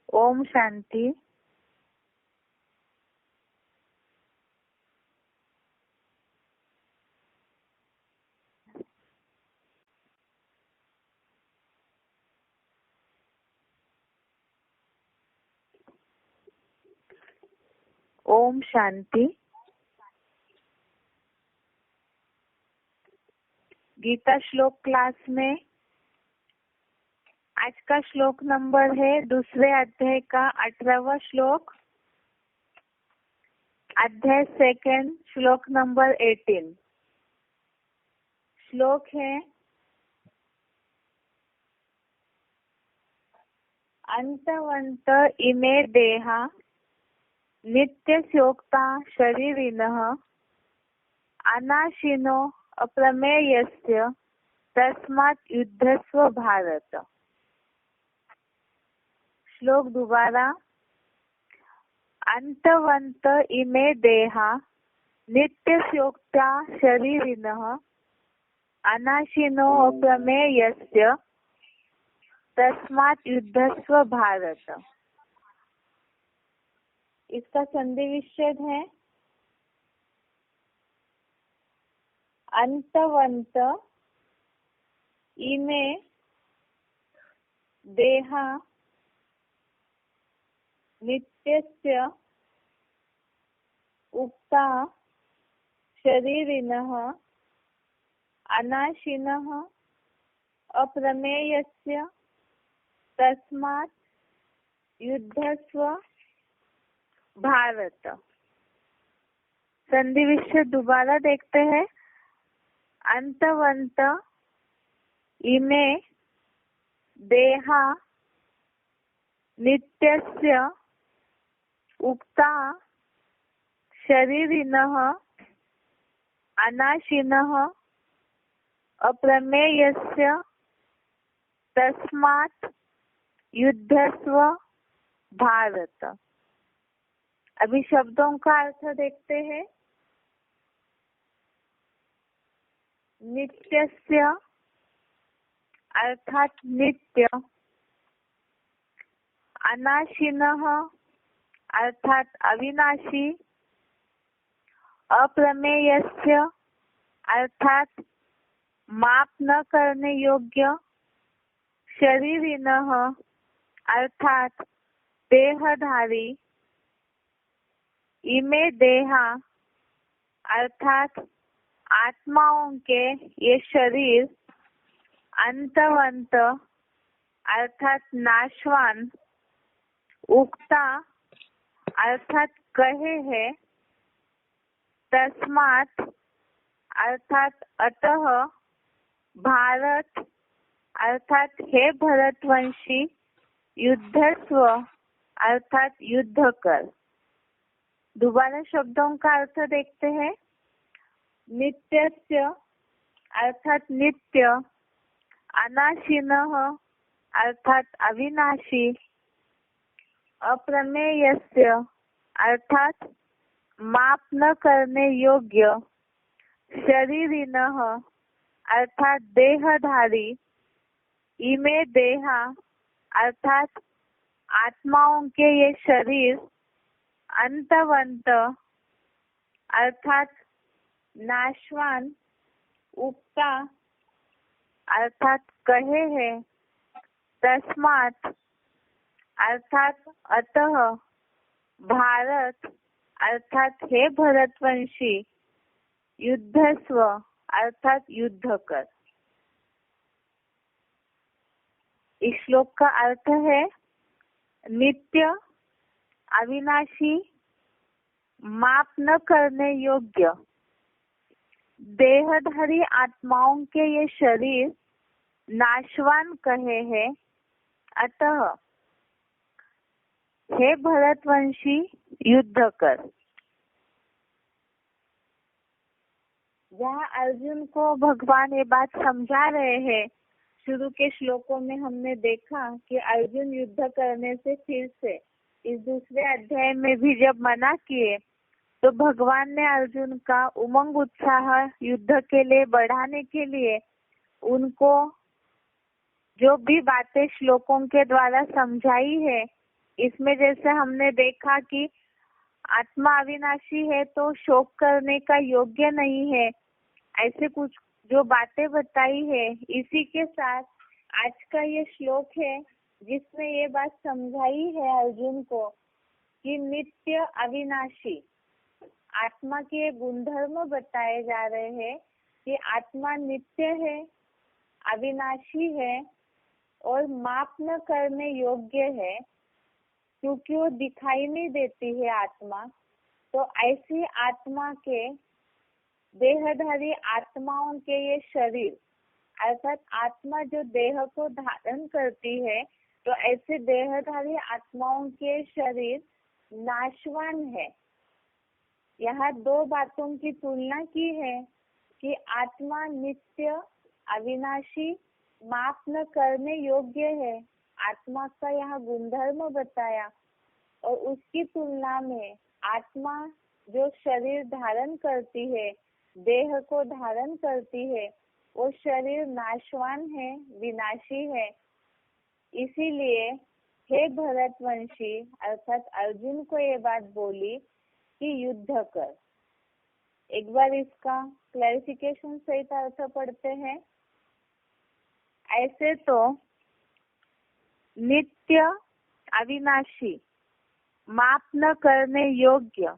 ओम शांति। ओम शांति। गीता श्लोक क्लास में आज का श्लोक नंबर है दूसरे अध्याय का 18वां श्लोक, अध्याय सेकंड, श्लोक नंबर 18। श्लोक है, अंतवंत इमे देहा नित्यस्योक्ता शरीरिणः अनाशिनो अप्रमेयस्य तस्मात् युद्धस्व भारत। श्लोक दोबारा, अंतवंत इमे देहा नित्यस्योक्ता शरीरिणः अनाशिनो अप्रमेयस्य तस्मात् युद्धस्व भारत। इसका संधि विच्छेद है, अंतवंत इमे देहा नित्यस्य उक्ता शरीरिणः अनाशिनः अप्रमेयस्य तस्मात् युद्धस्व भारत। संधि विच्छेद दोबारा देखते हैं, अंतवंत इमे देहा नित्यस्य उक्ता शरीरिणः अनाशिनः अप्रमेयस्य तस्मात् युद्धस्व भारत। अभी शब्दों का अर्थ देखते हैं। नित्यस्य अर्थात नित्य, अनाशिनः अर्थात अविनाशी, अप्रमेयस्य अर्थात माप न करने योग्य, शरीरिणः अर्थात देहधारी, इमे देहा अर्थात आत्माओं के ये शरीर, अंतवंत अर्थात नाशवान, उक्ता अर्थात कहे है, तस्मात् अर्थात अतः, भारत अर्थात हे भरतवंशी, युद्धस्व अर्थात युद्ध कर। दोबारा शब्दों का अर्थ देखते हैं। नित्यस्य अर्थात नित्य, अनाशिनः अर्थात अविनाशी, अप्रमेयस्य अर्थात माप न करने योग्य, शरीरिणः अर्थात देहधारी, इमे देहा अर्थात आत्माओं के ये शरीर, अंतवंत अर्थात नाशवान, उक्ता अर्थात कहे है, तस्मात् अर्थात अतः, भारत अर्थात हे भरतवंशी, युद्धस्व अर्थात युद्ध कर। इस श्लोक का अर्थ है, नित्य, अविनाशी, माप न करने योग्य, देहधारी आत्माओं के ये शरीर नाशवान कहे हैं, अतः हे भरतवंशी युद्ध कर। जहाँ अर्जुन को भगवान ये बात समझा रहे हैं, शुरू के श्लोकों में हमने देखा कि अर्जुन युद्ध करने से फिर से इस दूसरे अध्याय में भी जब मना किए तो भगवान ने अर्जुन का उमंग उत्साह युद्ध के लिए बढ़ाने के लिए उनको जो भी बातें श्लोकों के द्वारा समझाई है इसमें जैसे हमने देखा कि आत्मा अविनाशी है तो शोक करने का योग्य नहीं है, ऐसे कुछ जो बातें बताई है। इसी के साथ आज का ये श्लोक है जिसमें ये बात समझाई है अर्जुन को कि नित्य अविनाशी आत्मा के गुणधर्म बताए जा रहे हैं कि आत्मा नित्य है, अविनाशी है और माप न करने योग्य है, क्योंकि वो दिखाई नहीं देती है आत्मा। तो ऐसी आत्मा के देहधारी आत्माओं के ये शरीर अर्थात आत्मा जो देह को धारण करती है, तो ऐसे देहधारी आत्माओं के शरीर नाशवान है। यहाँ दो बातों की तुलना की है कि आत्मा नित्य अविनाशी माप न करने योग्य है, आत्मा का यहाँ गुणधर्म बताया, और उसकी तुलना में आत्मा जो शरीर धारण करती है, देह को धारण करती है, वो शरीर नाशवान है, विनाशी है। इसीलिए हे भरतवंशी अर्थात अर्जुन को ये बात बोली कि युद्ध कर। एक बार इसका क्लैरिफिकेशन सहित अर्थ पढ़ते हैं। ऐसे तो नित्य अविनाशी माप न करने योग्य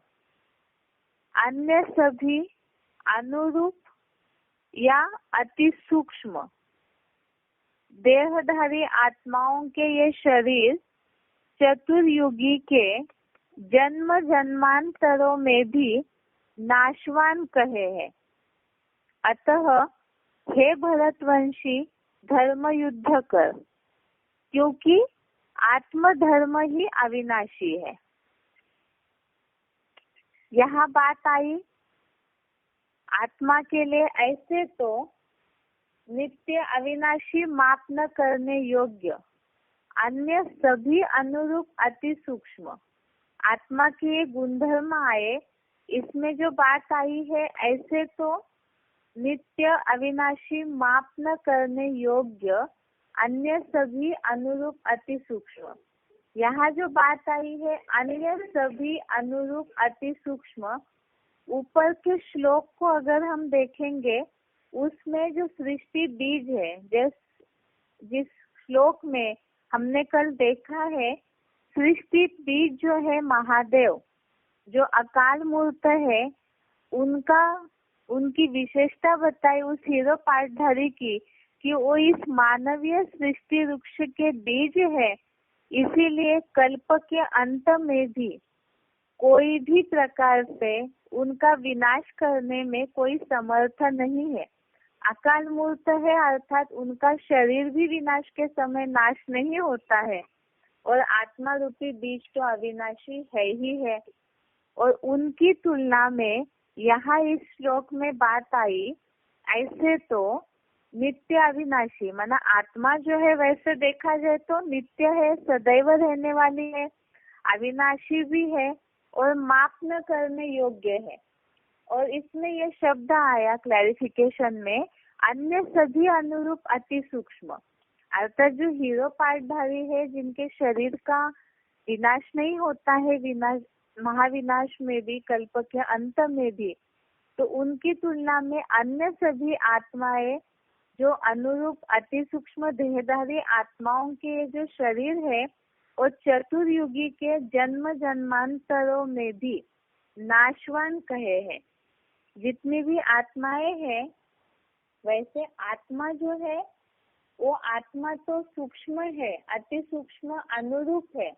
अन्य सभी अनुरूप या अति सूक्ष्म देहधारी आत्माओं के ये शरीर चतुर्युगी के जन्म जन्मांतरों में भी नाशवान कहे हैं। अतः हे भरतवंशी धर्म युद्ध कर, क्योंकि आत्म धर्म ही अविनाशी है। यहाँ बात आई आत्मा के लिए ऐसे तो नित्य अविनाशी माप न करने योग्य अन्य सभी अनुरूप अति सूक्ष्म आत्मा के गुणधर्म आए। इसमें जो बात आई है ऐसे तो नित्य अविनाशी माप न करने योग्य अन्य सभी अनुरूप अति सूक्ष्म। यहाँ जो बात आई है अन्य सभी अनुरूप अति सूक्ष्म, ऊपर के श्लोक को अगर हम देखेंगे उसमें जो सृष्टि बीज है, जिस श्लोक में हमने कल देखा है, सृष्टि बीज जो है महादेव जो अकाल मूर्त है, उनकी विशेषता बताई उस हीरो पाठधारी की कि वो इस मानवीय सृष्टि वृक्ष के बीज है। इसीलिए कल्प के अंत में भी कोई भी प्रकार से उनका विनाश करने में कोई समर्थ नहीं है। अकाल मूर्त है अर्थात उनका शरीर भी विनाश के समय नाश नहीं होता है, और आत्मा रूपी बीज तो अविनाशी है ही है। और उनकी तुलना में यहाँ इस श्लोक में बात आई ऐसे तो नित्य अविनाशी माना आत्मा जो है वैसे देखा जाए तो नित्य है, सदैव रहने वाली है, अविनाशी भी है और माप न करने योग्य है। और इसमें यह शब्द आया क्लैरिफिकेशन में अन्य सभी अनुरूप अति सूक्ष्म, अर्थात जो हीरो पाठधारी है जिनके शरीर का विनाश नहीं होता है, विनाश महाविनाश में भी कल्प के अंत में भी, तो उनकी तुलना में अन्य सभी आत्माएं जो अनुरूप अति सूक्ष्म देहधारी आत्माओं के जो शरीर है और चतुर्युगी के जन्म जन्मांतरों में भी नाशवान कहे हैं। जितनी भी आत्माएं हैं वैसे आत्मा जो है वो आत्मा तो सूक्ष्म है, अति सूक्ष्म अनुरूप है,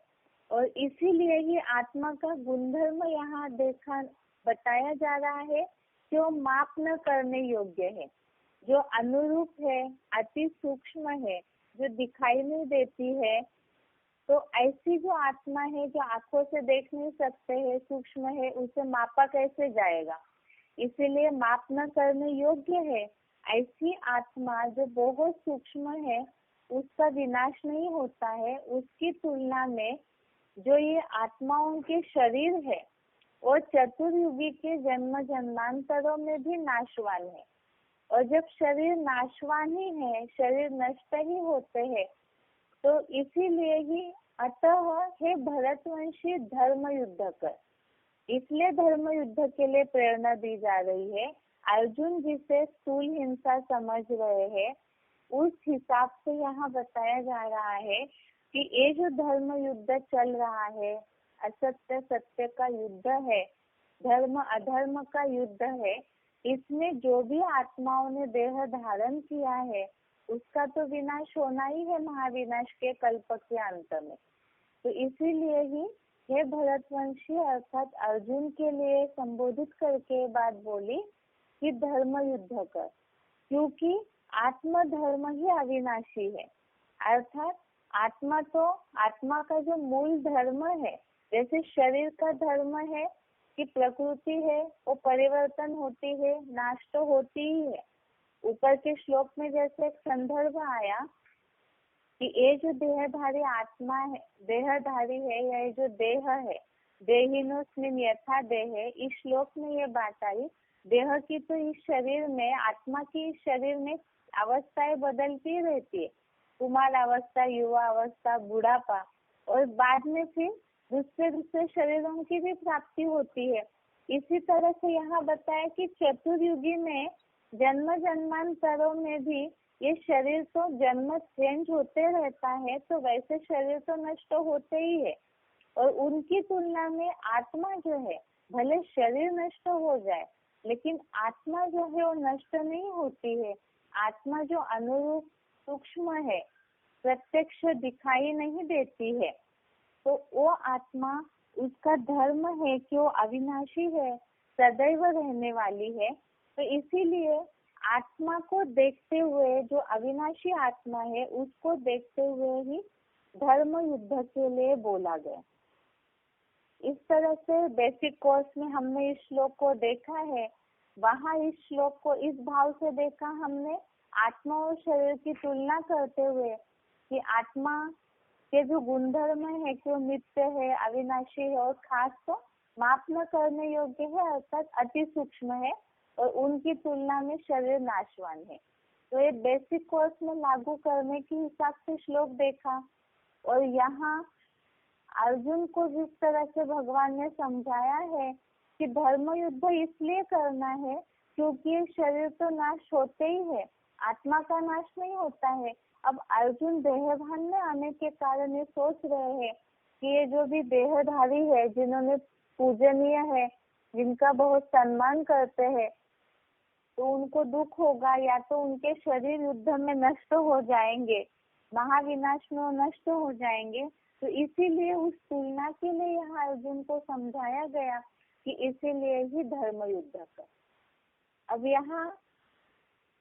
और इसीलिए ही आत्मा का गुणधर्म यहाँ बताया जा रहा है जो माप न करने योग्य है, जो अनुरूप है, अति सूक्ष्म है, जो दिखाई नहीं देती है। तो ऐसी जो आत्मा है जो आंखों से देख नहीं सकते है, सूक्ष्म है, उसे मापा कैसे जाएगा, इसीलिए माप न करने योग्य है। ऐसी आत्मा जो बहुत सूक्ष्म है उसका विनाश नहीं होता है, उसकी तुलना में जो ये आत्माओं के शरीर है और चतुर्युगी के जन्म जन्मांतरों में भी नाशवान है। और जब शरीर नाशवान ही है, शरीर नष्ट ही होते हैं, तो इसीलिए ही अतः हे भरतवंशी धर्म युद्ध कर। इसलिए धर्म युद्ध के लिए प्रेरणा दी जा रही है। अर्जुन जिसे स्थूल हिंसा समझ रहे हैं, उस हिसाब से यहाँ बताया जा रहा है कि ये जो धर्म युद्ध चल रहा है, असत्य सत्य का युद्ध है, धर्म अधर्म का युद्ध है, इसमें जो भी आत्माओं ने देह धारण किया है उसका तो विनाश होना ही है महाविनाश के कल्प के अंत में। तो इसीलिए ही हे भरतवंशी अर्थात अर्जुन के लिए संबोधित करके बात बोली कि धर्म युद्ध कर, क्योंकि आत्म धर्म ही अविनाशी है। अर्थात आत्मा का जो मूल धर्म है, जैसे शरीर का धर्म है कि प्रकृति है वो परिवर्तन होती है, नाश तो होती ही है। ऊपर के श्लोक में जैसे एक संदर्भ आया कि ये जो देहधारी आत्मा है, देहधारी है, या ये जो देह है, देहिनोस्मिन् यथा देह, इस श्लोक में ये बात आई। देह की तो इस शरीर में, आत्मा की इस शरीर में अवस्थाएं बदलती रहती है, कुमार अवस्था, युवा अवस्था, बुढ़ापा, और बाद में फिर दूसरे शरीरों की भी प्राप्ति होती है। इसी तरह से यहाँ बताया कि चतुर्युगी में जन्म जन्मांतरों में भी ये शरीर तो जन्म चेंज होते रहता है, तो वैसे शरीर तो नष्ट होते ही है। और उनकी तुलना में आत्मा जो है, भले शरीर नष्ट हो जाए लेकिन आत्मा जो है वो नष्ट नहीं होती है। आत्मा जो अनुरूप सूक्ष्म है, प्रत्यक्ष दिखाई नहीं देती है, तो वो आत्मा, उसका धर्म है कि वो अविनाशी है, सदैव रहने वाली है। तो इसीलिए आत्मा को देखते हुए, जो अविनाशी आत्मा है उसको देखते हुए ही धर्म युद्ध के लिए बोला गया। इस तरह से बेसिक कोर्स में हमने इस श्लोक को देखा है। वहाँ इस श्लोक को इस भाव से देखा हमने, आत्मा और शरीर की तुलना करते हुए कि आत्मा के जो गुणधर्म है कि वो नित्य है, अविनाशी है और खास तो माप न करने योग्य है, अर्थात अति सूक्ष्म है, और उनकी तुलना में शरीर नाशवान है। तो ये बेसिक कोर्स में लागू करने के हिसाब से श्लोक देखा। और यहाँ अर्जुन को जिस तरह से भगवान ने समझाया है कि धर्म युद्ध इसलिए करना है क्योंकि ये शरीर तो नाश होते ही है, आत्मा का नाश नहीं होता है। अब अर्जुन देहभान में आने के कारण ये सोच रहे हैं कि ये जो भी देहधारी है, जिन्होंने पूजनीय है, जिनका बहुत सम्मान करते हैं, तो उनको दुख होगा, या तो उनके शरीर युद्ध में नष्ट हो जाएंगे, महाविनाश में वो नष्ट हो जाएंगे। तो इसीलिए उस तुलना के लिए यहाँ अर्जुन को समझाया गया कि इसीलिए ही धर्म युद्ध कर। अब यहाँ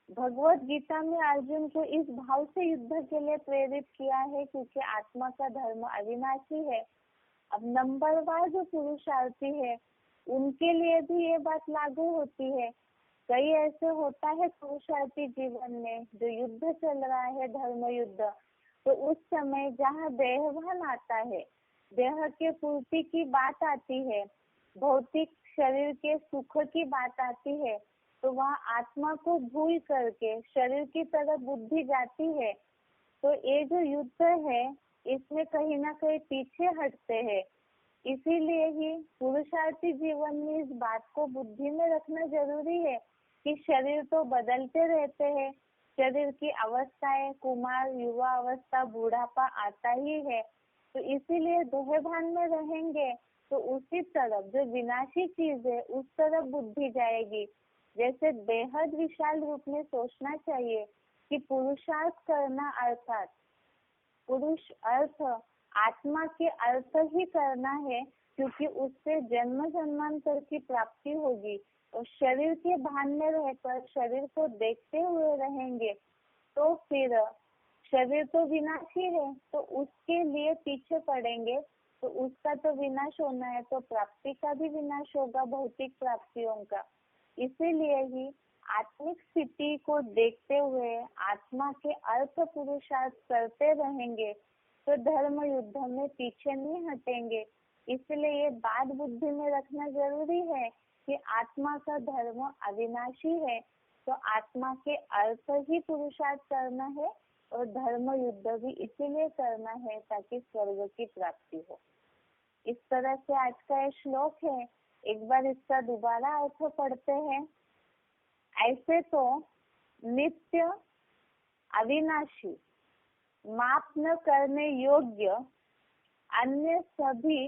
भगवत गीता में अर्जुन को इस भाव से युद्ध के लिए प्रेरित किया है क्योंकि आत्मा का धर्म अविनाशी है। अब नंबरवार जो पुरुषार्थी है उनके लिए भी ये बात लागू होती है। कई ऐसे होता है पुरुषार्थी जीवन में जो युद्ध चल रहा है, धर्म युद्ध, तो उस समय जहाँ देहभान आता है, देह के पूर्ति की बात आती है, भौतिक शरीर के सुख की बात आती है, तो वहाँ आत्मा को भूल करके शरीर की तरफ बुद्धि जाती है। तो ये जो युद्ध है इसमें कहीं ना कहीं पीछे हटते हैं। इसीलिए ही पुरुषार्थी जीवन में इस बात को बुद्धि में रखना जरूरी है कि शरीर तो बदलते रहते हैं, शरीर की अवस्थाएं, कुमार, युवा अवस्था, बुढ़ापा आता ही है। तो इसीलिए देहभान में रहेंगे तो उसी तरफ जो विनाशी चीज है उस तरफ बुद्धि जाएगी। जैसे बेहद विशाल रूप में सोचना चाहिए कि पुरुषार्थ करना अर्थात पुरुष अर्थ आत्मा के अर्थ ही करना है, क्योंकि उससे जन्म जन्मांतर की प्राप्ति होगी। और शरीर के भान में रहकर शरीर को देखते हुए रहेंगे तो फिर शरीर तो विनाशी है, तो उसके लिए पीछे पड़ेंगे, तो उसका तो विनाश होना है, तो प्राप्ति का भी विनाश होगा, भौतिक प्राप्तियों का। इसीलिए ही आत्मिक स्थिति को देखते हुए आत्मा के अर्थ पुरुषार्थ करते रहेंगे तो धर्म युद्ध में पीछे नहीं हटेंगे। इसलिए ये बात बुद्धि में रखना जरूरी है कि आत्मा का धर्म अविनाशी है, तो आत्मा के अर्थ ही पुरुषार्थ करना है, और धर्म युद्ध भी इसीलिए करना है ताकि स्वर्ग की प्राप्ति हो। इस तरह से आज का ये श्लोक है। एक बार इसका दोबारा अर्थ पढ़ते हैं। ऐसे तो नित्य, अविनाशी, माप न करने योग्य अन्य सभी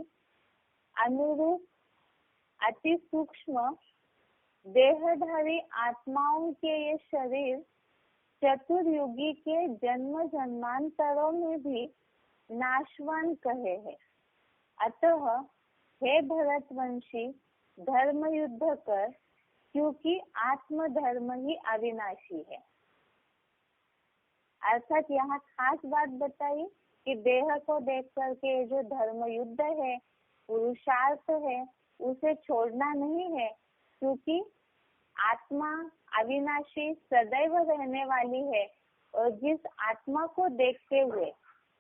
अनुरूप अति सूक्ष्म देहधारी आत्माओं के ये शरीर चतुर्युगी के जन्म जन्मांतरों में भी नाशवान कहे हैं। अतः हे भरतवंशी, धर्म युद्ध कर, क्योंकि आत्म धर्म ही अविनाशी है। अर्थात यहाँ खास बात बताई कि देह को देख करके जो धर्म युद्ध है, पुरुषार्थ है, उसे छोड़ना नहीं है, क्योंकि आत्मा अविनाशी सदैव रहने वाली है। और जिस आत्मा को देखते हुए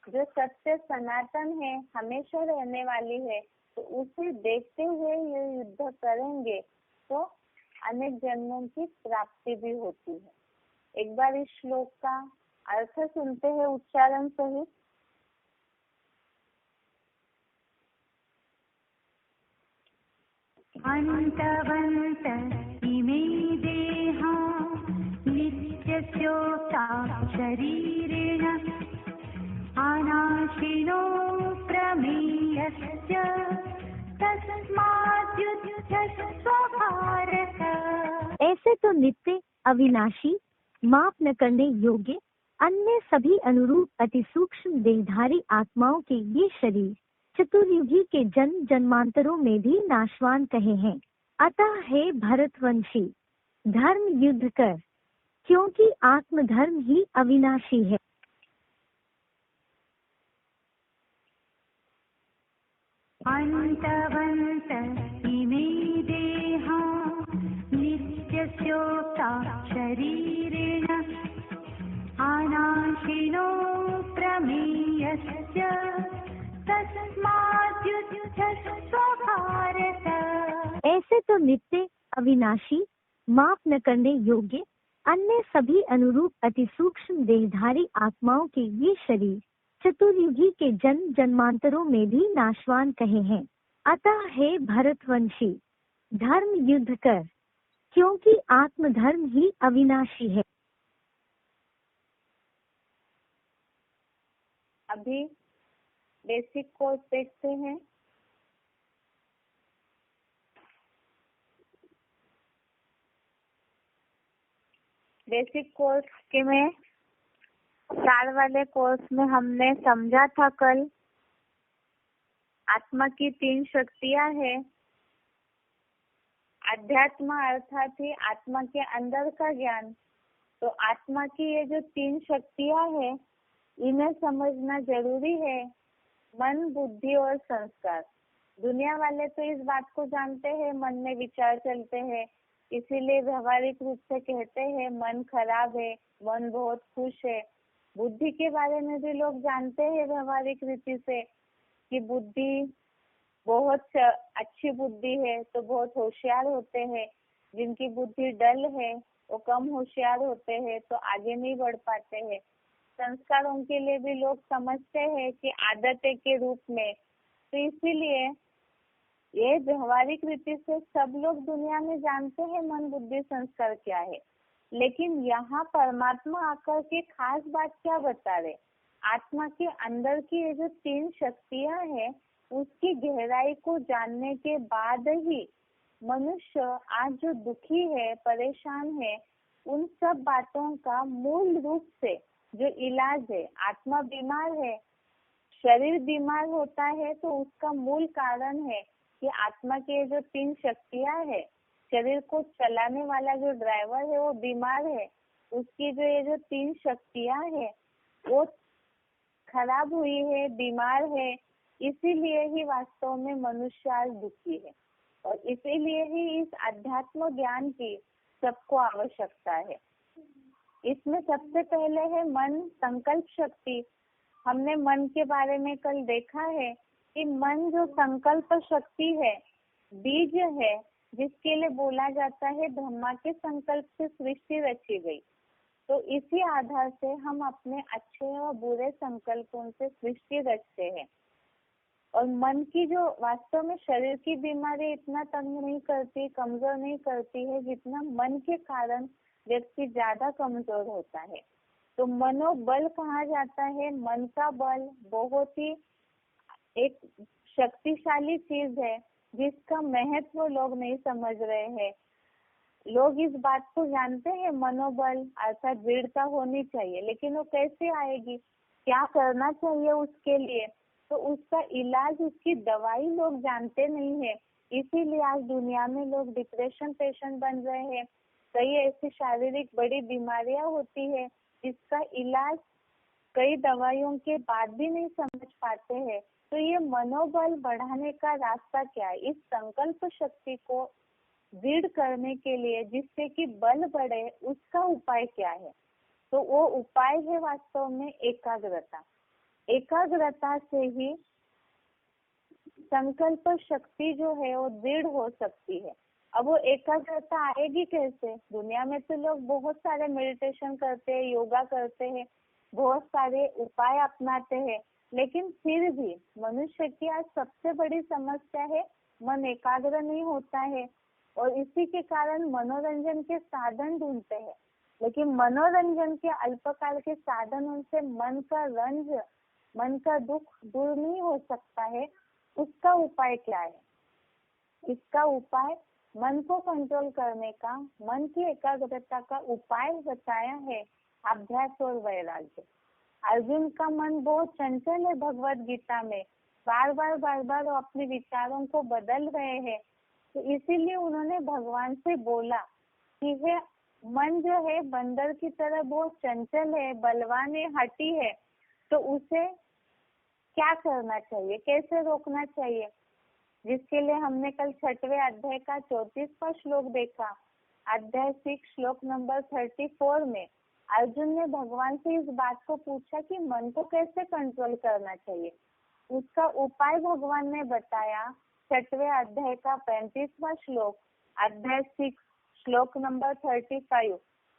जो सत्य सनातन है, हमेशा रहने वाली है, तो उसे देखते हुए ये युद्ध करेंगे तो अनेक जन्मों की प्राप्ति भी होती है। एक बार इस श्लोक का अर्थ सुनते हैं उच्चारण सहित। अन्तवन्त इमे देहा नित्यस्योक्ता शरीरेण अनाशिनो प्रमेयस्य तस्माद्युध्यस्व भारत। ऐसे तो नित्य, अविनाशी, माप न करने योग्य अन्य सभी अनुरूप अति सूक्ष्म देहधारी आत्माओं के ये शरीर चतुर्युगी के जन्म जन्मांतरों में भी नाशवान कहे हैं। अतः हे भरतवंशी, धर्म युद्ध कर, क्योंकि आत्मधर्म ही अविनाशी है। अन्तवन्त इमे देहा नित्यस्योक्ता शरीरेण अनाशिनो प्रमेयस्य तस्माद्युध्यस्व भारत। ऐसे तो नित्य, अविनाशी, माप न करने योग्य अन्य सभी अनुरूप अति सूक्ष्म देहधारी आत्माओं के ये शरीर चतुर्युगी के जन्म जन्मांतरों में भी नाशवान कहे हैं। अतः हे भरतवंशी, धर्म युद्ध कर, क्योंकि आत्मधर्म ही अविनाशी है। अभी बेसिक कोर्स देखते हैं। बेसिक कोर्स के में साल वाले कोर्स में हमने समझा था कल, आत्मा की 3 शक्तियां हैं। अध्यात्म अर्थात ही आत्मा के अंदर का ज्ञान। तो आत्मा की ये जो 3 शक्तियां हैं, इन्हें समझना जरूरी है। मन, बुद्धि और संस्कार। दुनिया वाले तो इस बात को जानते हैं, मन में विचार चलते हैं, इसीलिए व्यवहारिक रूप से कहते हैं मन खराब है, मन बहुत खुश है। बुद्धि के बारे में भी लोग जानते हैं व्यवहारिक रीति से कि बुद्धि बहुत अच्छी बुद्धि है तो बहुत होशियार होते हैं। जिनकी बुद्धि डल है वो कम होशियार होते हैं तो आगे नहीं बढ़ पाते हैं। संस्कारों के लिए भी लोग समझते हैं कि आदतें के रूप में, तो इसीलिए ये व्यवहारिक रीति से सब लोग दुनिया में जानते हैं मन, बुद्धि, संस्कार क्या है। लेकिन यहाँ परमात्मा आकर के खास बात क्या बता रहे, आत्मा के अंदर की ये जो 3 शक्तियां हैं, उसकी गहराई को जानने के बाद ही मनुष्य आज जो दुखी है, परेशान है, उन सब बातों का मूल रूप से जो इलाज है। आत्मा बीमार है, शरीर बीमार होता है, तो उसका मूल कारण है कि आत्मा के जो 3 शक्तियां है, शरीर को चलाने वाला जो ड्राइवर है वो बीमार है। उसकी जो ये जो 3 शक्तियां है वो खराब हुई है, बीमार है। इसीलिए ही वास्तव में मनुष्य आज दुखी है और इसीलिए ही इस अध्यात्म ज्ञान की सबको आवश्यकता है। इसमें सबसे पहले है मन, संकल्प शक्ति। हमने मन के बारे में कल देखा है कि मन जो संकल्प शक्ति है, बीज है, जिसके लिए बोला जाता है ब्रह्मा के संकल्प से सृष्टि रची गई। तो इसी आधार से हम अपने अच्छे और बुरे संकल्पों से सृष्टि रचते हैं। और मन की जो वास्तव में शरीर की बीमारी इतना तंग नहीं करती, कमजोर नहीं करती है, जितना मन के कारण व्यक्ति ज्यादा कमजोर होता है। तो मनोबल कहा जाता है, मन का बल बहुत ही एक शक्तिशाली चीज है जिसका महत्व लोग नहीं समझ रहे हैं। लोग इस बात को जानते हैं मनोबल अर्थात दृढ़ता होनी चाहिए, लेकिन वो कैसे आएगी, क्या करना चाहिए उसके लिए, तो उसका इलाज, उसकी दवाई लोग जानते नहीं है। इसीलिए आज दुनिया में लोग डिप्रेशन पेशेंट बन रहे हैं। कई ऐसी शारीरिक बड़ी बीमारियां होती है जिसका इलाज कई दवाइयों के बाद भी नहीं समझ पाते हैं। तो ये मनोबल बढ़ाने का रास्ता क्या है, इस संकल्प शक्ति को दृढ़ करने के लिए जिससे कि बल बढ़े, उसका उपाय क्या है? तो वो उपाय है वास्तव में एकाग्रता। एकाग्रता से ही संकल्प शक्ति जो है वो दृढ़ हो सकती है। अब वो एकाग्रता आएगी कैसे? दुनिया में तो लोग बहुत सारे मेडिटेशन करते हैं, योगा करते हैं, बहुत सारे उपाय अपनाते हैं, लेकिन फिर भी मनुष्य की आज सबसे बड़ी समस्या है मन एकाग्र नहीं होता है। और इसी के कारण मनोरंजन के साधन ढूंढते हैं, लेकिन मनोरंजन के अल्पकाल के साधनों से मन का रंज, मन का दुख दूर नहीं हो सकता है। उसका उपाय क्या है? इसका उपाय मन को कंट्रोल करने का, मन की एकाग्रता का उपाय बताया है अभ्यास और वैराग्य। अर्जुन का मन बहुत चंचल है, भगवत गीता में बार बार वो अपने विचारों को बदल रहे हैं। तो इसीलिए उन्होंने भगवान से बोला कि हे मन जो है बंदर की तरह बहुत चंचल है, बलवान है, हठी है, तो उसे क्या करना चाहिए, कैसे रोकना चाहिए? जिसके लिए हमने कल 6वें अध्याय का 34वां श्लोक देखा। अध्याय 6 श्लोक नंबर 34 में अर्जुन ने भगवान से इस बात को पूछा कि मन को कैसे कंट्रोल करना चाहिए। उसका उपाय भगवान ने बताया 6वें अध्याय का 35वां श्लोक, अध्याय 6 श्लोक नंबर 35।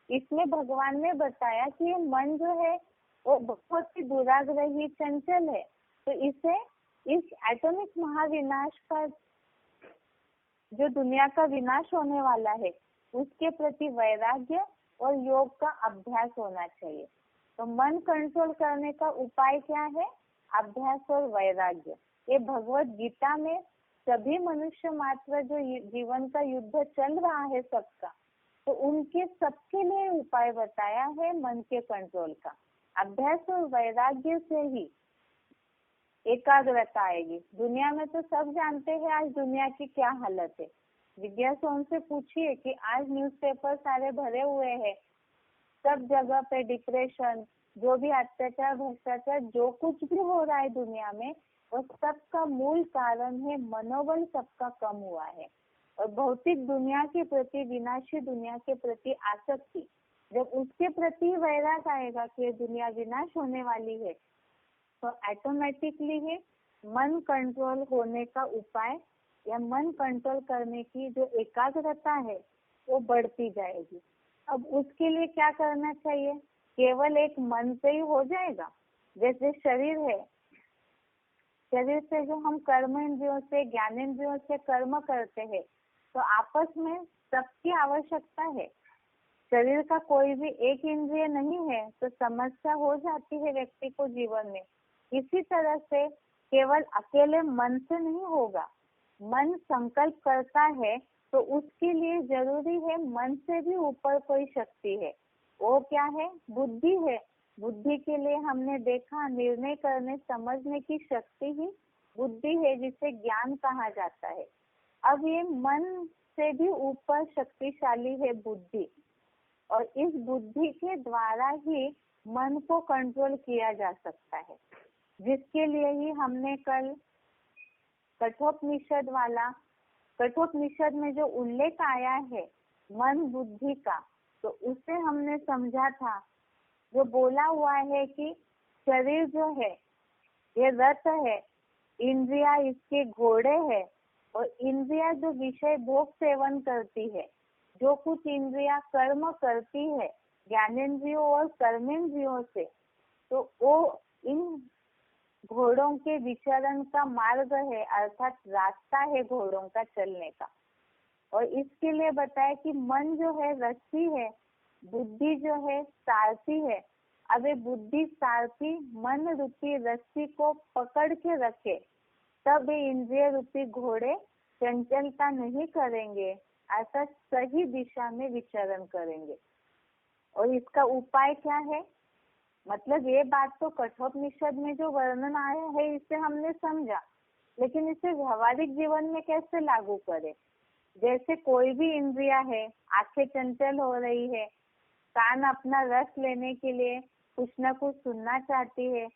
इसमें भगवान ने बताया कि ये मन जो है वो बहुत ही दुराग्रही चंचल है, तो इसे इस एटॉमिक महाविनाश का, जो दुनिया का विनाश होने वाला है, उसके प्रति वैराग्य और योग का अभ्यास होना चाहिए। तो मन कंट्रोल करने का उपाय क्या है? अभ्यास और वैराग्य। ये भगवत गीता में सभी मनुष्य मात्र जो जीवन का युद्ध चल रहा है सबका, तो उनके सबके लिए उपाय बताया है मन के कंट्रोल का। अभ्यास और वैराग्य से ही एकाग्रता आएगी। दुनिया में तो सब जानते हैं आज दुनिया की क्या हालत है। जिज्ञासा उनसे पूछिए कि आज न्यूज़पेपर सारे भरे हुए हैं, सब जगह पे डिप्रेशन, जो भी अत्याचार, भ्रष्टाचार, जो कुछ भी हो रहा है दुनिया में, वो सबका मूल कारण है मनोबल सबका कम हुआ है। और भौतिक दुनिया के प्रति, विनाशी दुनिया के प्रति आसक्ति, जब उसके प्रति वैराग आएगा कि ये दुनिया विनाश होने वाली है, तो ऑटोमेटिकली ही मन कंट्रोल होने का उपाय या मन कंट्रोल करने की जो एकाग्रता है वो बढ़ती जाएगी। अब उसके लिए क्या करना चाहिए? केवल एक मन से ही हो जाएगा? जैसे शरीर है, शरीर से जो हम कर्म इंद्रियों से, ज्ञानेंद्रियों से कर्म करते हैं, तो आपस में सबकी आवश्यकता है। शरीर का कोई भी एक इंद्रिय नहीं है तो समस्या हो जाती है व्यक्ति को जीवन में। इसी तरह से केवल अकेले मन से नहीं होगा। मन संकल्प करता है तो उसके लिए जरूरी है मन से भी ऊपर कोई शक्ति है। वो क्या है? बुद्धि है। बुद्धि के लिए हमने देखा निर्णय करने, समझने की शक्ति ही बुद्धि है, जिसे ज्ञान कहा जाता है। अब ये मन से भी ऊपर शक्तिशाली है बुद्धि, और इस बुद्धि के द्वारा ही मन को कंट्रोल किया जा सकता है, जिसके लिए ही हमने कल कठोपनिषद वाला, कठोपनिषद में जो उल्लेख आया है मन बुद्धि का, तो उसे हमने समझा था। जो बोला हुआ है कि शरीर जो है ये रथ है, इंद्रिया इसके घोड़े है, और इंद्रिया जो विषय भोग सेवन करती है, जो कुछ इंद्रिया कर्म करती है, ज्ञानेंद्रियों और कर्मेंद्रियों से, तो वो इन घोड़ों के विचरण का मार्ग है, अर्थात रास्ता है घोड़ों का चलने का। और इसके लिए बताया कि मन जो है रस्सी है, बुद्धि जो है सारथी है। अब ये बुद्धि सारथी मन रूपी रस्सी को पकड़ के रखे, तब ये इंद्रिय रूपी घोड़े चंचलता नहीं करेंगे, अर्थात सही दिशा में विचरण करेंगे। और इसका उपाय क्या है? मतलब ये बात तो कठोपनिषद में जो वर्णन आया है इसे हमने समझा, लेकिन इसे व्यवहारिक जीवन में कैसे लागू करें? जैसे कोई भी इंद्रिया है, आंखें चंचल हो रही है, कान अपना रस लेने के लिए कुछ न कुछ सुनना चाहती है,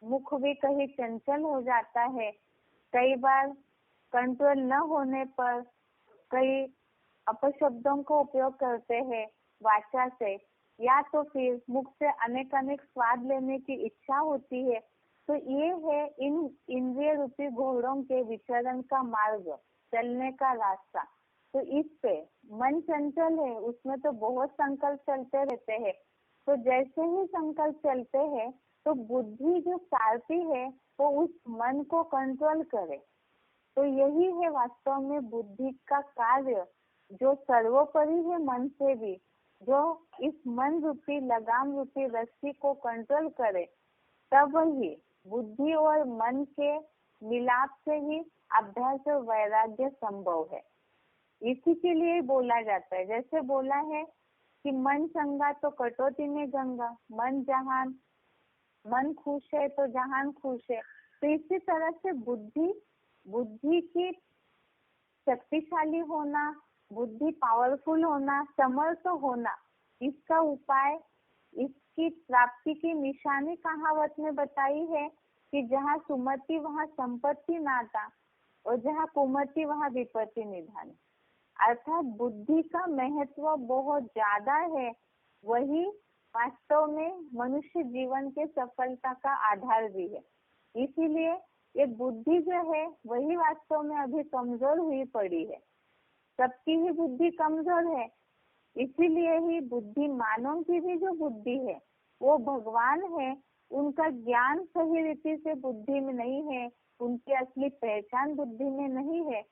मुख भी कहीं चंचल हो जाता है, कई बार कंट्रोल न होने पर कई अपशब्दों को उपयोग करते हैं वाचा से, या तो फिर मुख से अनेक अनेक स्वाद लेने की इच्छा होती है। तो ये है इन इंद्रिय रूपी घोड़ों के विचरण का मार्ग, चलने का रास्ता। तो इस पे मन चंचल है, उसमें तो बहुत संकल्प चलते रहते हैं। तो जैसे ही संकल्प चलते हैं तो बुद्धि जो सारथी है वो उस मन को कंट्रोल करे। तो यही है वास्तव में बुद्धि का कार्य, जो सर्वोपरि है मन से भी, जो इस मन रूपी लगाम रूपी रस्सी को कंट्रोल करे। तब ही बुद्धि और मन के मिलाप से ही अभ्यास और वैराग्य संभव है। इसी के लिए बोला जाता है, जैसे बोला है कि मन चंगा तो कटौती में गंगा, मन खुश है तो जहान खुश है। तो इसी तरह से बुद्धि की शक्तिशाली होना, बुद्धि पावरफुल होना, समर्थ होना, इसका उपाय, इसकी प्राप्ति की निशानी कहावत में बताई है कि जहाँ सुमति वहाँ संपत्ति नाता, और जहाँ कुमति वहाँ विपत्ति निधान। अर्थात बुद्धि का महत्व बहुत ज्यादा है, वही वास्तव में मनुष्य जीवन के सफलता का आधार भी है। इसीलिए ये बुद्धि जो है वही वास्तव में अभी कमजोर हुई पड़ी है, सबकी ही बुद्धि कमजोर है। इसीलिए ही बुद्धिमानों की भी जो बुद्धि है वो भगवान है, उनका ज्ञान सही रीति से बुद्धि में नहीं है, उनकी असली पहचान बुद्धि में नहीं है।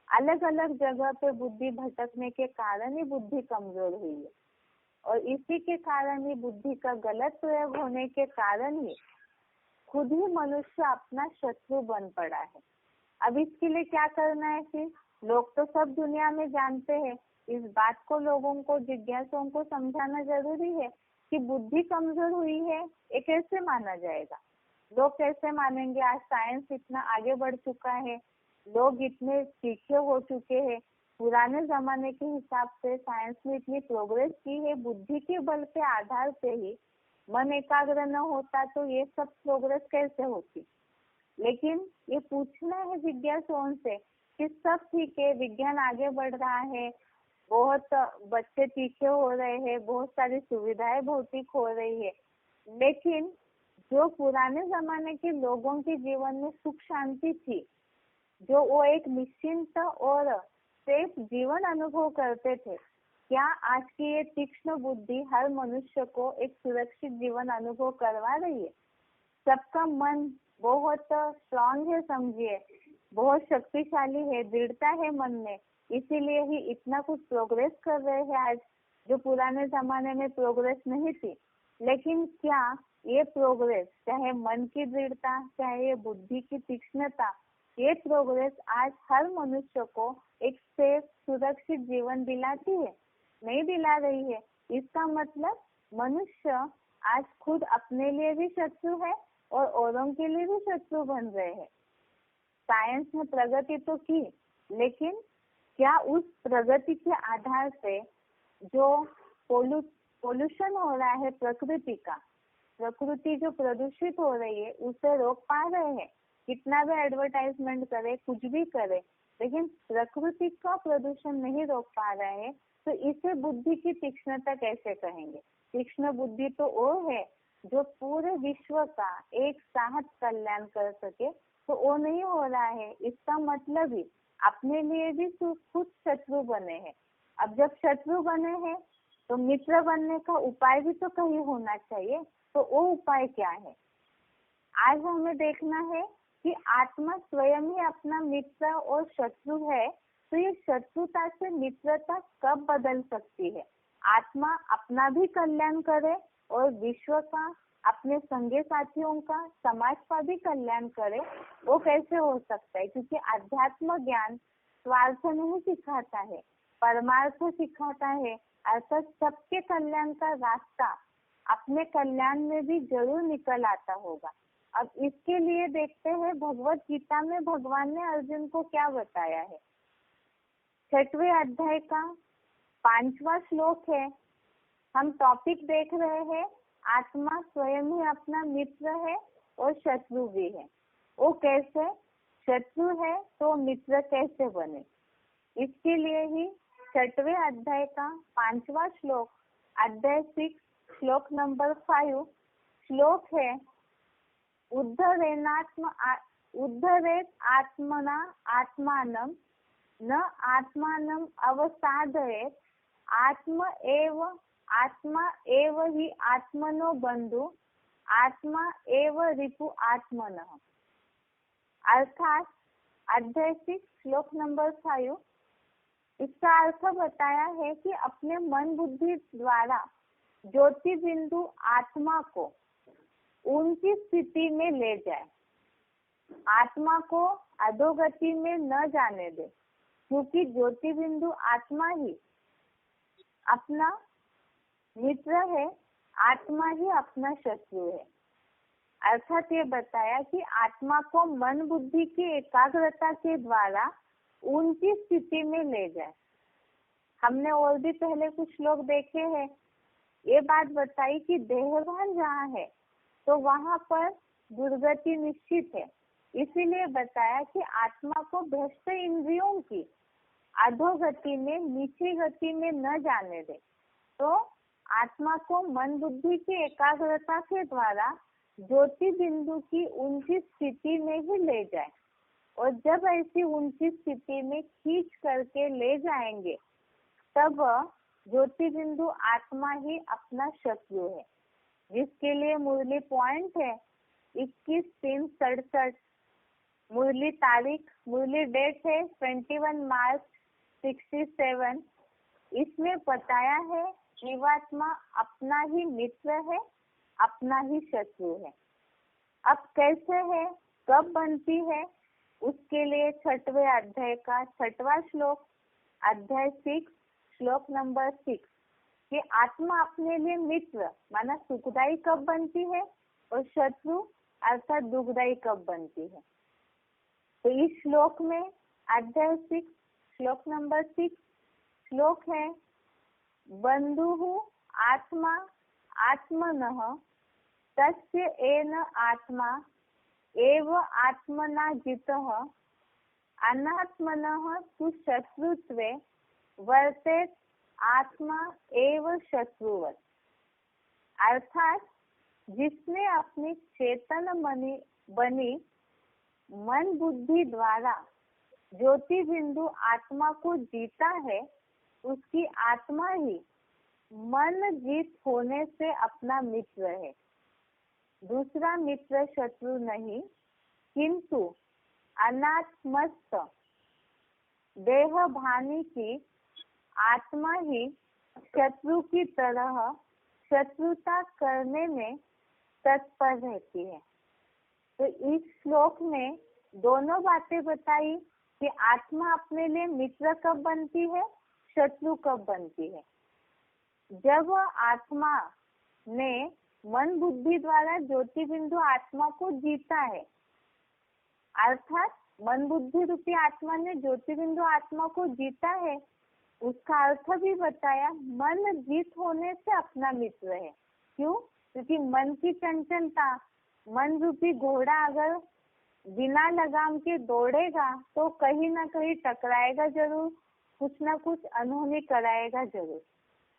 अलग अलग जगह पे बुद्धि भटकने के कारण ही बुद्धि कमजोर हुई है, और इसी के कारण ही बुद्धि का गलत प्रयोग होने के कारण ही खुद ही मनुष्य अपना शत्रु बन पड़ा है। अब इसके लिए क्या करना है फिर? लोग तो सब दुनिया में जानते हैं, इस बात को लोगों को, जिज्ञासुओं को समझाना जरूरी है कि बुद्धि कमजोर हुई है, ये कैसे माना जाएगा? लोग कैसे मानेंगे? आज साइंस इतना आगे बढ़ चुका है, लोग इतने सीखे हो चुके हैं, पुराने जमाने के हिसाब से साइंस ने इतनी प्रोग्रेस की है, बुद्धि के बल पे आधार पे ही मन एकाग्र न होता तो ये सब प्रोग्रेस कैसे होती? लेकिन ये पूछना है जिज्ञासुओं से कि सब ठीक है, विज्ञान आगे बढ़ रहा है, बहुत बच्चे तीखे हो रहे हैं, बहुत सारी सुविधाएं भौतिक हो रही है, लेकिन जो पुराने जमाने के लोगों के जीवन में सुख शांति थी, जो वो एक निश्चिंत और सेफ जीवन अनुभव करते थे, क्या आज की ये तीक्ष्ण बुद्धि हर मनुष्य को एक सुरक्षित जीवन अनुभव करवा रही है? सबका मन बहुत स्ट्रांग है, समझिए, बहुत शक्तिशाली है, दृढ़ता है मन में, इसीलिए ही इतना कुछ प्रोग्रेस कर रहे हैं आज, जो पुराने जमाने में प्रोग्रेस नहीं थी। लेकिन क्या ये प्रोग्रेस, चाहे मन की दृढ़ता, चाहे ये बुद्धि की तीक्ष्णता, ये प्रोग्रेस आज हर मनुष्य को एक सेफ सुरक्षित जीवन दिलाती है? नहीं दिला रही है। इसका मतलब मनुष्य आज खुद अपने लिए भी शत्रु है और औरों के लिए भी शत्रु बन रहे हैं। साइंस ने प्रगति तो की, लेकिन क्या उस प्रगति के आधार से जो पोल्यूशन हो रहा है प्रकृति का, प्रकृति जो प्रदूषित हो रही है, उसे रोक पा रहे हैं? कितना भी एडवर्टाइजमेंट करे, कुछ भी करे, लेकिन प्रकृति का प्रदूषण नहीं रोक पा रहे हैं, तो इसे बुद्धि की तीक्ष्णता कैसे कहेंगे? तीक्ष्ण बुद्धि तो वो है जो पूरे विश्व का एक साथ कल्याण कर सके, तो वो नहीं हो रहा है। इसका मतलब ही अपने लिए भी खुद शत्रु बने हैं। अब जब शत्रु बने हैं तो मित्र बनने का उपाय भी तो कहीं होना चाहिए, तो वो उपाय क्या है? आज हमें देखना है कि आत्मा स्वयं ही अपना मित्र और शत्रु है, तो ये शत्रुता से मित्रता कब बदल सकती है? आत्मा अपना भी कल्याण करे और विश्व का, अपने संगी साथियों का, समाज का भी कल्याण करे, वो कैसे हो सकता है? क्योंकि अध्यात्म ज्ञान स्वार्थ नहीं सिखाता है, परमार्थ सिखाता है। अर्थात सबके कल्याण का रास्ता अपने कल्याण में भी जरूर निकल आता होगा। अब इसके लिए देखते हैं भगवत गीता में भगवान ने अर्जुन को क्या बताया है। 6वें अध्याय का 5वां श्लोक है। हम टॉपिक देख रहे हैं, आत्मा स्वयं ही अपना मित्र है और शत्रु भी है। वो कैसे? शत्रु है तो मित्र कैसे बने? इसके लिए ही 6वें अध्याय का 5वां श्लोक, अध्याय 6 श्लोक नंबर 5 श्लोक है, उद्धरेत आत्मना आत्मानं न आत्मानं अवसादयेत आत्मा एव ही आत्मनो बंधु आत्मा एव रिपु आत्मनः। अर्थात अध्याय 6 श्लोक नंबर 5, इसका अर्थ बताया है कि अपने मन बुद्धि द्वारा ज्योति बिंदु आत्मा को उनकी स्थिति में ले जाए, आत्मा को अधोगति में न जाने दे, क्योंकि ज्योति बिंदु आत्मा ही अपना मित्र है, आत्मा ही अपना शत्रु है। अर्थात ये बताया कि आत्मा को मन बुद्धि की एकाग्रता के द्वारा उनकी स्थिति में ले जाए। हमने और भी पहले कुछ श्लोक देखे हैं, ये बात बताई कि देहभान जहाँ है तो वहाँ पर दुर्गति निश्चित है। इसीलिए बताया कि आत्मा को भ्रष्ट इंद्रियों की अधोगति में, नीची गति में न जाने दे, तो आत्मा को मन बुद्धि की एकाग्रता के द्वारा ज्योति बिंदु की ऊंची स्थिति में ही ले जाए। और जब ऐसी ऊंची स्थिति में खींच करके ले जाएंगे, तब ज्योति बिंदु आत्मा ही अपना शत्रु है। जिसके लिए मुरली पॉइंट है 21/3/67, मुरली तारीख, मुरली डेट है 21 मार्च 67। इसमें बताया है जीवात्मा अपना ही मित्र है, अपना ही शत्रु है। अब कैसे है, कब बनती है, उसके लिए 6वें अध्याय का 6वां श्लोक, अध्याय 6 श्लोक नंबर 6, कि आत्मा अपने लिए मित्र माना सुखदायी कब बनती है और शत्रु अर्थात दुखदायी कब बनती है। तो इस श्लोक में अध्याय 6 श्लोक नंबर 6 श्लोक है, बंधुः आत्मा आत्मनः तस्य एन आत्मा एव आत्मना जितः अनात्मनः तु शत्रुत्वे वर्तेत आत्मा एव शत्रुवत्। अर्थात जिसने अपनी चेतन बनी मन बुद्धि द्वारा ज्योति बिंदु आत्मा को जीता है, उसकी आत्मा ही मन जीत होने से अपना मित्र है। दूसरा मित्र शत्रु नहीं, किंतु अनात्मस्थ देह भानी की आत्मा ही शत्रु की तरह शत्रुता करने में तत्पर रहती है। तो इस श्लोक में दोनों बातें बताई कि आत्मा अपने लिए मित्र कब बनती है, शत्रु कब बनती है। जब आत्मा ने मन बुद्धि द्वारा ज्योति बिंदु आत्मा को जीता है, अर्थात मन बुद्धि रूपी आत्मा ने ज्योति बिंदु आत्मा को जीता है, उसका अर्थ भी बताया, मन जीत होने से अपना मित्र है। क्यों? क्योंकि मन की चंचलता, मन रूपी घोड़ा अगर बिना लगाम के दौड़ेगा तो कहीं ना कहीं टकराएगा जरूर, कुछ ना कुछ अनहोनी कराएगा जरूर।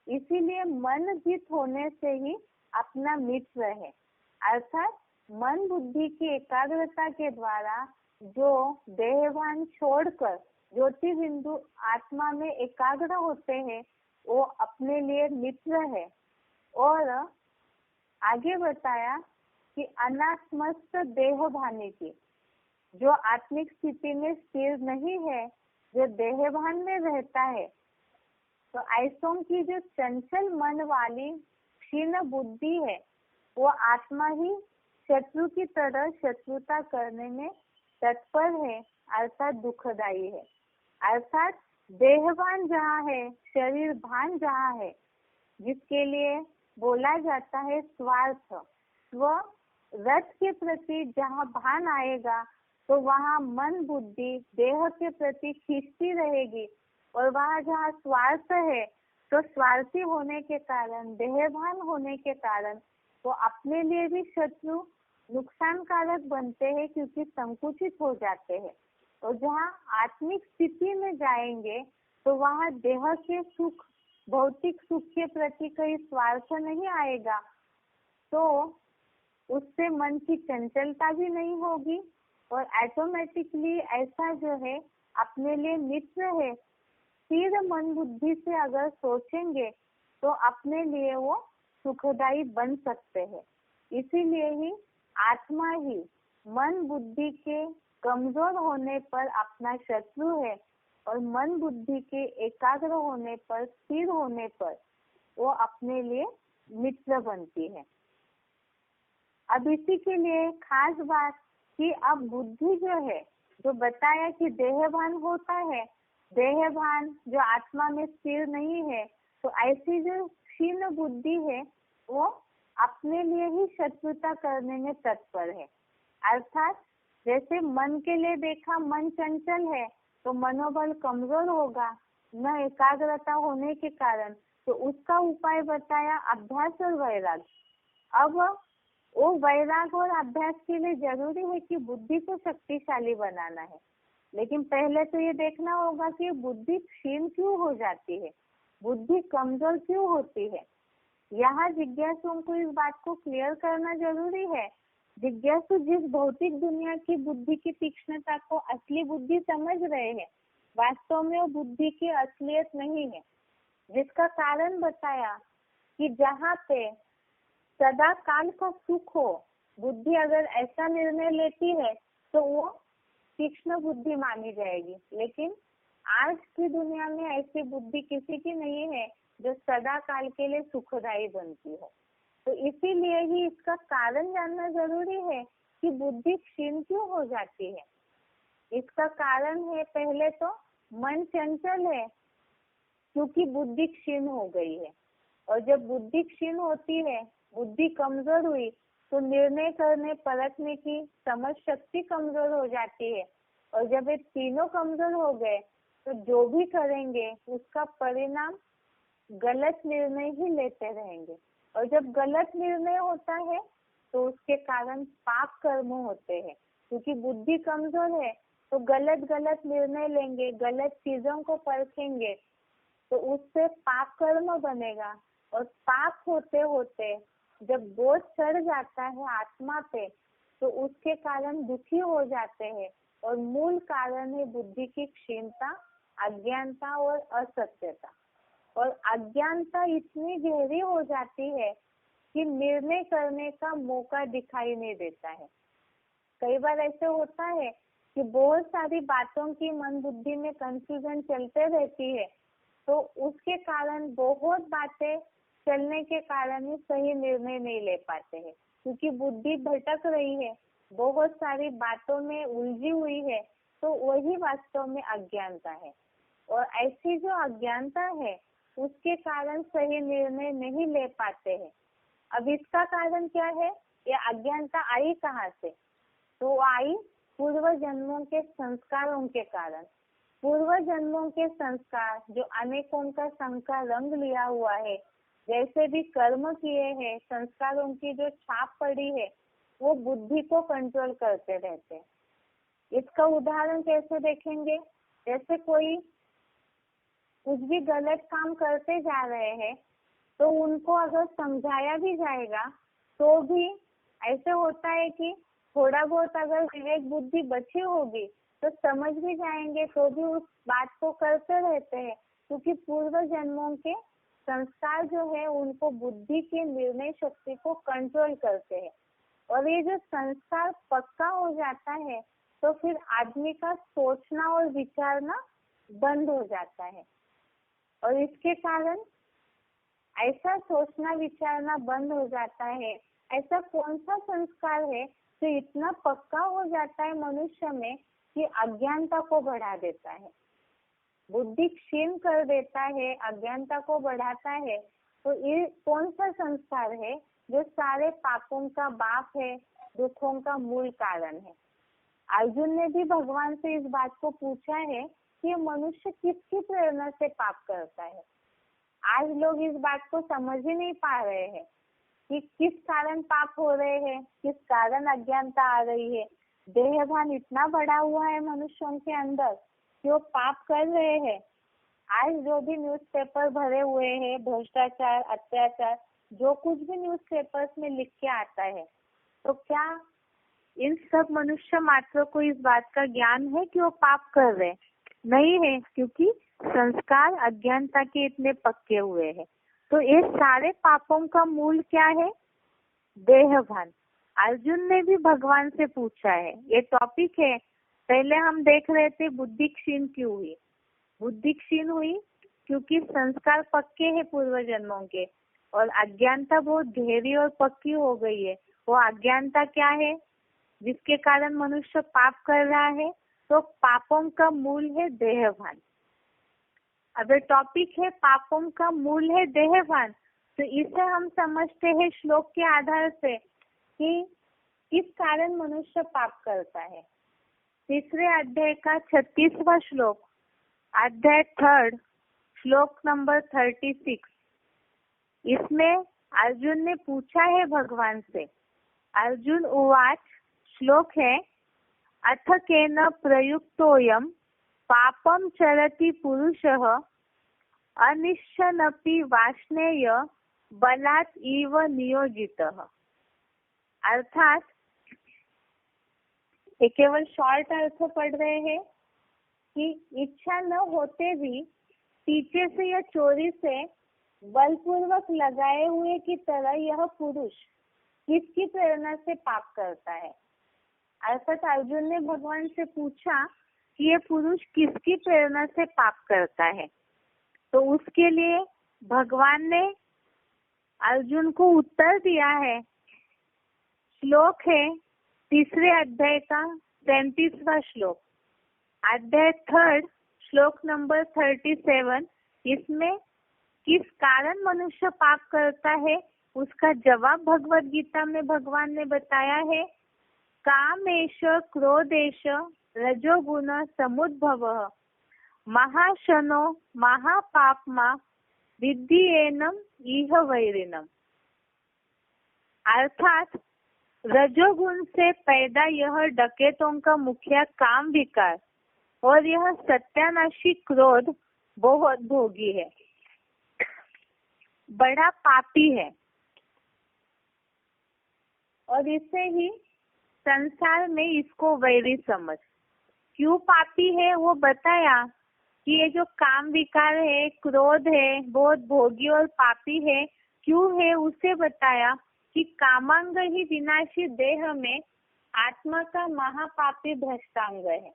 इसीलिए मन जीत होने से ही अपना मित्र है। अर्थात मन बुद्धि की एकाग्रता के द्वारा जो देहभान छोड़कर ज्योति बिंदु आत्मा में एकाग्र होते हैं, वो अपने लिए मित्र है। और आगे बताया कि अनात्मस्थ देह भाने की, जो आत्मिक स्थिति में स्थिर नहीं है, जो देहभान में रहता है, तो ऐसों की जो चंचल मन वाली क्षीण बुद्धि है, वो आत्मा ही शत्रु की तरह शत्रुता करने में तत्पर है, अर्थात दुखदायी है। अर्थात देहभान जहाँ है, शरीर भान जहाँ है, जिसके लिए बोला जाता है स्वार्थ, स्व रथ के प्रति जहाँ भान आएगा, तो वहाँ मन बुद्धि देह के प्रति खींचती रहेगी। और वहाँ जहाँ स्वार्थ है, तो स्वार्थी होने के कारण, देहभान होने के कारण वो अपने लिए भी शत्रु नुकसानकारक बनते हैं, क्योंकि संकुचित हो जाते हैं। और जहाँ आत्मिक स्थिति में जाएंगे, तो वहाँ देह के सुख, भौतिक सुख के प्रति कोई स्वार्थ नहीं आएगा, तो उससे मन की चंचलता भी नहीं होगी, और ऑटोमेटिकली ऐसा जो है अपने लिए मित्र है, स्थिर मन बुद्धि से अगर सोचेंगे तो अपने लिए वो सुखदायी बन सकते हैं। इसीलिए ही आत्मा ही मन बुद्धि के कमजोर होने पर अपना शत्रु है, और मन बुद्धि के एकाग्र होने पर, स्थिर होने पर वो अपने लिए मित्र बनती है। अब इसी के लिए खास बात कि अब बुद्धि जो है, जो बताया कि देहभान होता है, देहभान जो आत्मा में स्थिर नहीं है, तो ऐसी जो क्षीण बुद्धि है वो अपने लिए ही शत्रुता करने में तत्पर है। अर्थात जैसे मन के लिए देखा, मन चंचल है तो मनोबल कमजोर होगा, न एकाग्रता होने के कारण, तो उसका उपाय बताया अभ्यास और वैराग। अब वो वैराग और अभ्यास के लिए जरूरी है कि बुद्धि को शक्तिशाली बनाना है, लेकिन पहले तो ये देखना होगा कि बुद्धि क्षीण क्यों हो जाती है, बुद्धि कमजोर क्यों होती है। यहाँ जिज्ञासुओं को इस बात को क्लियर करना जरूरी है। जिज्ञासु जिस भौतिक दुनिया की बुद्धि की तीक्ष्णता को असली बुद्धि समझ रहे हैं, वास्तव में वो बुद्धि की असलियत नहीं है, जिसका कारण बताया कि जहाँ पे सदा काल का सुख हो, बुद्धि अगर ऐसा निर्णय लेती है तो वो तीक्ष्ण बुद्धि मानी जाएगी। लेकिन आज की दुनिया में ऐसी बुद्धि किसी की नहीं है जो सदा काल के लिए सुखदायी बनती हो। तो इसीलिए ही इसका कारण जानना जरूरी है कि बुद्धि क्षीण क्यों हो जाती है। इसका कारण है, पहले तो मन चंचल है, क्योंकि बुद्धि क्षीण हो गई है। और जब बुद्धि क्षीण होती है, बुद्धि कमजोर हुई, तो निर्णय करने, परखने की समझ शक्ति कमजोर हो जाती है। और जब ये तीनों कमजोर हो गए, तो जो भी करेंगे उसका परिणाम गलत निर्णय ही लेते रहेंगे। और जब गलत निर्णय होता है तो उसके कारण पाप कर्म होते हैं, क्योंकि बुद्धि कमजोर है तो गलत गलत निर्णय लेंगे, गलत चीजों को परखेंगे, तो उससे पाप कर्म बनेगा। और पाप होते होते जब बोझ चढ़ जाता है आत्मा पे, तो उसके कारण दुखी हो जाते हैं। और मूल कारण है बुद्धि की क्षीणता, अज्ञानता और असत्यता। और अज्ञानता इतनी गहरी हो जाती है कि निर्णय करने का मौका दिखाई नहीं देता है। कई बार ऐसे होता है कि बहुत सारी बातों की मन बुद्धि में कंफ्यूजन चलते रहती है, तो उसके कारण बहुत बातें चलने के कारण ही सही निर्णय नहीं ले पाते हैं, क्योंकि बुद्धि भटक रही है, बहुत सारी बातों में उलझी हुई है। तो वही वास्तव में अज्ञानता है। और ऐसी जो अज्ञानता है, उसके कारण सही निर्णय नहीं ले पाते हैं। अब इसका कारण क्या है? ये अज्ञानता आई कहाँ से? तो आई पूर्व जन्मों के संस्कारों के कारण। पूर्व जन्मों के संस्कार, जो अनेकों का संस्कार रंग लिया हुआ है, जैसे भी कर्म किए हैं, संस्कारों की जो छाप पड़ी है, वो बुद्धि को कंट्रोल करते रहते हैं। इसका उदाहरण कैसे देखेंगे? जैसे कोई कुछ भी गलत काम करते जा रहे हैं, तो उनको अगर समझाया भी जाएगा तो भी ऐसे होता है कि थोड़ा बहुत अगर विवेक बुद्धि बची होगी तो समझ भी जाएंगे, तो भी उस बात को करते रहते हैं, क्योंकि पूर्व जन्मों के संस्कार जो है उनको बुद्धि की निर्णय शक्ति को कंट्रोल करते हैं। और ये जो संस्कार पक्का हो जाता है तो फिर आदमी का सोचना और विचारना बंद हो जाता है। और इसके कारण ऐसा सोचना विचारना बंद हो जाता है। ऐसा कौन सा संस्कार है जो इतना पक्का हो जाता है मनुष्य में कि अज्ञानता को बढ़ा देता है, बुद्धि क्षीण कर देता है, अज्ञानता को बढ़ाता है। तो ये कौन सा संस्कार है जो सारे पापों का बाप है, दुखों का मूल कारण है? अर्जुन ने भी भगवान से इस बात को पूछा है कि मनुष्य किसकी प्रेरणा से पाप करता है। आज लोग इस बात को समझ ही नहीं पा रहे हैं कि किस कारण पाप हो रहे हैं, किस कारण अज्ञानता आ रही है। देहभान इतना बढ़ा हुआ है मनुष्यों के अंदर कि वो पाप कर रहे हैं। आज जो भी न्यूज़पेपर भरे हुए हैं, भ्रष्टाचार, अत्याचार, जो कुछ भी न्यूज़पेपर्स में लिख के आता है, तो क्या इन सब मनुष्य मात्र को इस बात का ज्ञान है कि वो पाप कर रहे? नहीं है, क्योंकि संस्कार अज्ञानता के इतने पक्के हुए हैं। तो ये सारे पापों का मूल क्या है? देहभान। अर्जुन ने भी भगवान से पूछा है, ये टॉपिक है। पहले हम देख रहे थे बुद्धि क्षीण क्यों हुई। बुद्धि क्षीण हुई क्योंकि संस्कार पक्के हैं पूर्व जन्मों के, और अज्ञानता बहुत गहरी और पक्की हो गई है। वो अज्ञानता क्या है जिसके कारण मनुष्य पाप कर रहा है? तो पापों का मूल है देहभान। अब टॉपिक है पापों का मूल है देहभान, तो इसे हम समझते हैं श्लोक के आधार से कि किस कारण मनुष्य पाप करता है। तीसरे अध्याय का 36वां श्लोक, अध्याय 3, श्लोक नंबर 36। इसमें अर्जुन ने पूछा है भगवान से। अर्जुन उवाच, श्लोक है, अथ केन प्रयुक्तोयम पापम चरति पुरुषः अनिश्चनपि वाष्णेय बलात् इव नियोजितः। अर्थात ये केवल शॉर्ट अर्थ पढ़ रहे हैं कि इच्छा न होते भी पीछे से या चोरी से बलपूर्वक लगाए हुए की तरह यह पुरुष किसकी प्रेरणा से पाप करता है। अर्थात अर्जुन ने भगवान से पूछा कि ये पुरुष किसकी प्रेरणा से पाप करता है। तो उसके लिए भगवान ने अर्जुन को उत्तर दिया है। श्लोक है तीसरे अध्याय का 37वां श्लोक, अध्याय 3, श्लोक नंबर 37। इसमें किस कारण मनुष्य पाप करता है उसका जवाब भगवत गीता में भगवान ने बताया है। कामेश क्रोधेश रजोगुण समुद्भवः महाशनो महापापमा विद्येनम इह वैरिणम। अर्थात रजोगुण से पैदा यह डकैतों का मुखिया काम विकार और यह सत्यानाशी क्रोध बहुत भोगी है, बड़ा पापी है, और इसे ही संसार में इसको वैरी समझ। क्यों पापी है वो बताया कि ये जो काम विकार है, क्रोध है, बहुत भोगी और पापी है। क्यों है उसे बताया कि कामांग ही विनाशी देह में आत्मा का महापापी भ्रष्टांग है।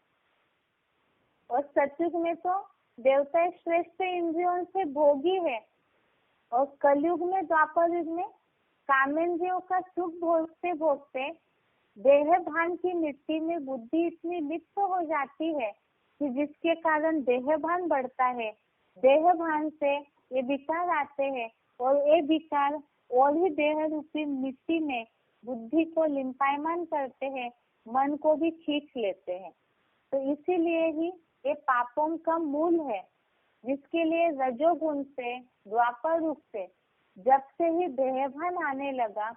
और सतयुग में तो देवता श्रेष्ठ इंद्रियों से भोगी है, और कलयुग में द्वापर युग में कामेंद्रियों का सुख भोगते भोगते देह भान की मिट्टी में बुद्धि इतनी लिप्त हो जाती है कि जिसके कारण देह भान बढ़ता है। देह भान से ये विकार आते हैं, और ये विकार और ही देह रूपी मिट्टी में बुद्धि को लिंपायमान करते हैं, मन को भी खींच लेते हैं। तो इसीलिए ही ये पापों का मूल है, जिसके लिए रजोगुण से, द्वापर युग से जब से ही देहभान आने लगा,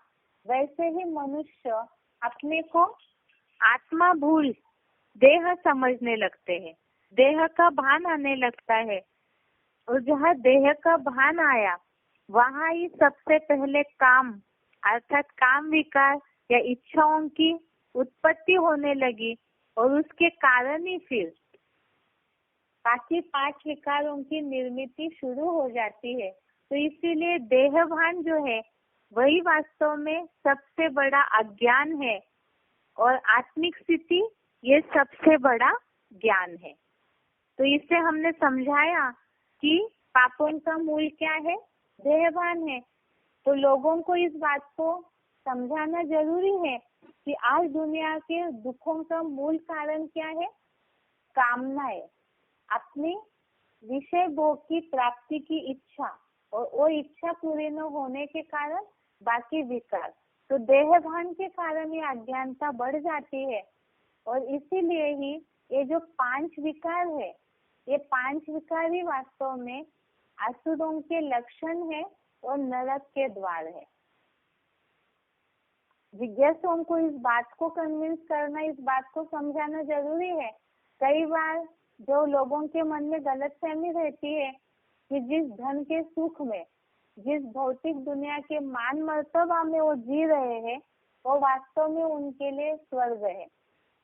वैसे ही मनुष्य अपने को आत्मा भूल देह समझने लगते हैं, देह का भान आने लगता है। और जहाँ देह का भान आया वहाँ ही सबसे पहले काम अर्थात काम विकार या इच्छाओं की उत्पत्ति होने लगी, और उसके कारण ही फिर बाकी 5 विकारों की निर्मिति शुरू हो जाती है। तो इसीलिए देहभान जो है वही वास्तव में सबसे बड़ा अज्ञान है और आत्मिक स्थिति ये सबसे बड़ा ज्ञान है। तो इससे हमने समझाया कि पापों का मूल क्या है, देहभान है। तो लोगों को इस बात को समझाना जरूरी है कि आज दुनिया के दुखों का मूल कारण क्या है, कामनाएं, अपनी विषय भोग की प्राप्ति की इच्छा, और वो इच्छा पूरी न होने के कारण बाकी विकार। तो देहभान के कारण ये अज्ञानता बढ़ जाती है और इसीलिए ही ये जो 5 विकार है, ये 5 विकार ही वास्तव में असुरों के लक्षण है और नरक के द्वार है। जिज्ञासुओं को इस बात को कन्विंस करना, इस बात को समझाना जरूरी है। कई बार जो लोगों के मन में गलतफहमी रहती है कि जिस धन के सुख में, जिस भौतिक दुनिया के मान मर्तबा में वो जी रहे हैं, वो वास्तव में उनके लिए स्वर्ग है।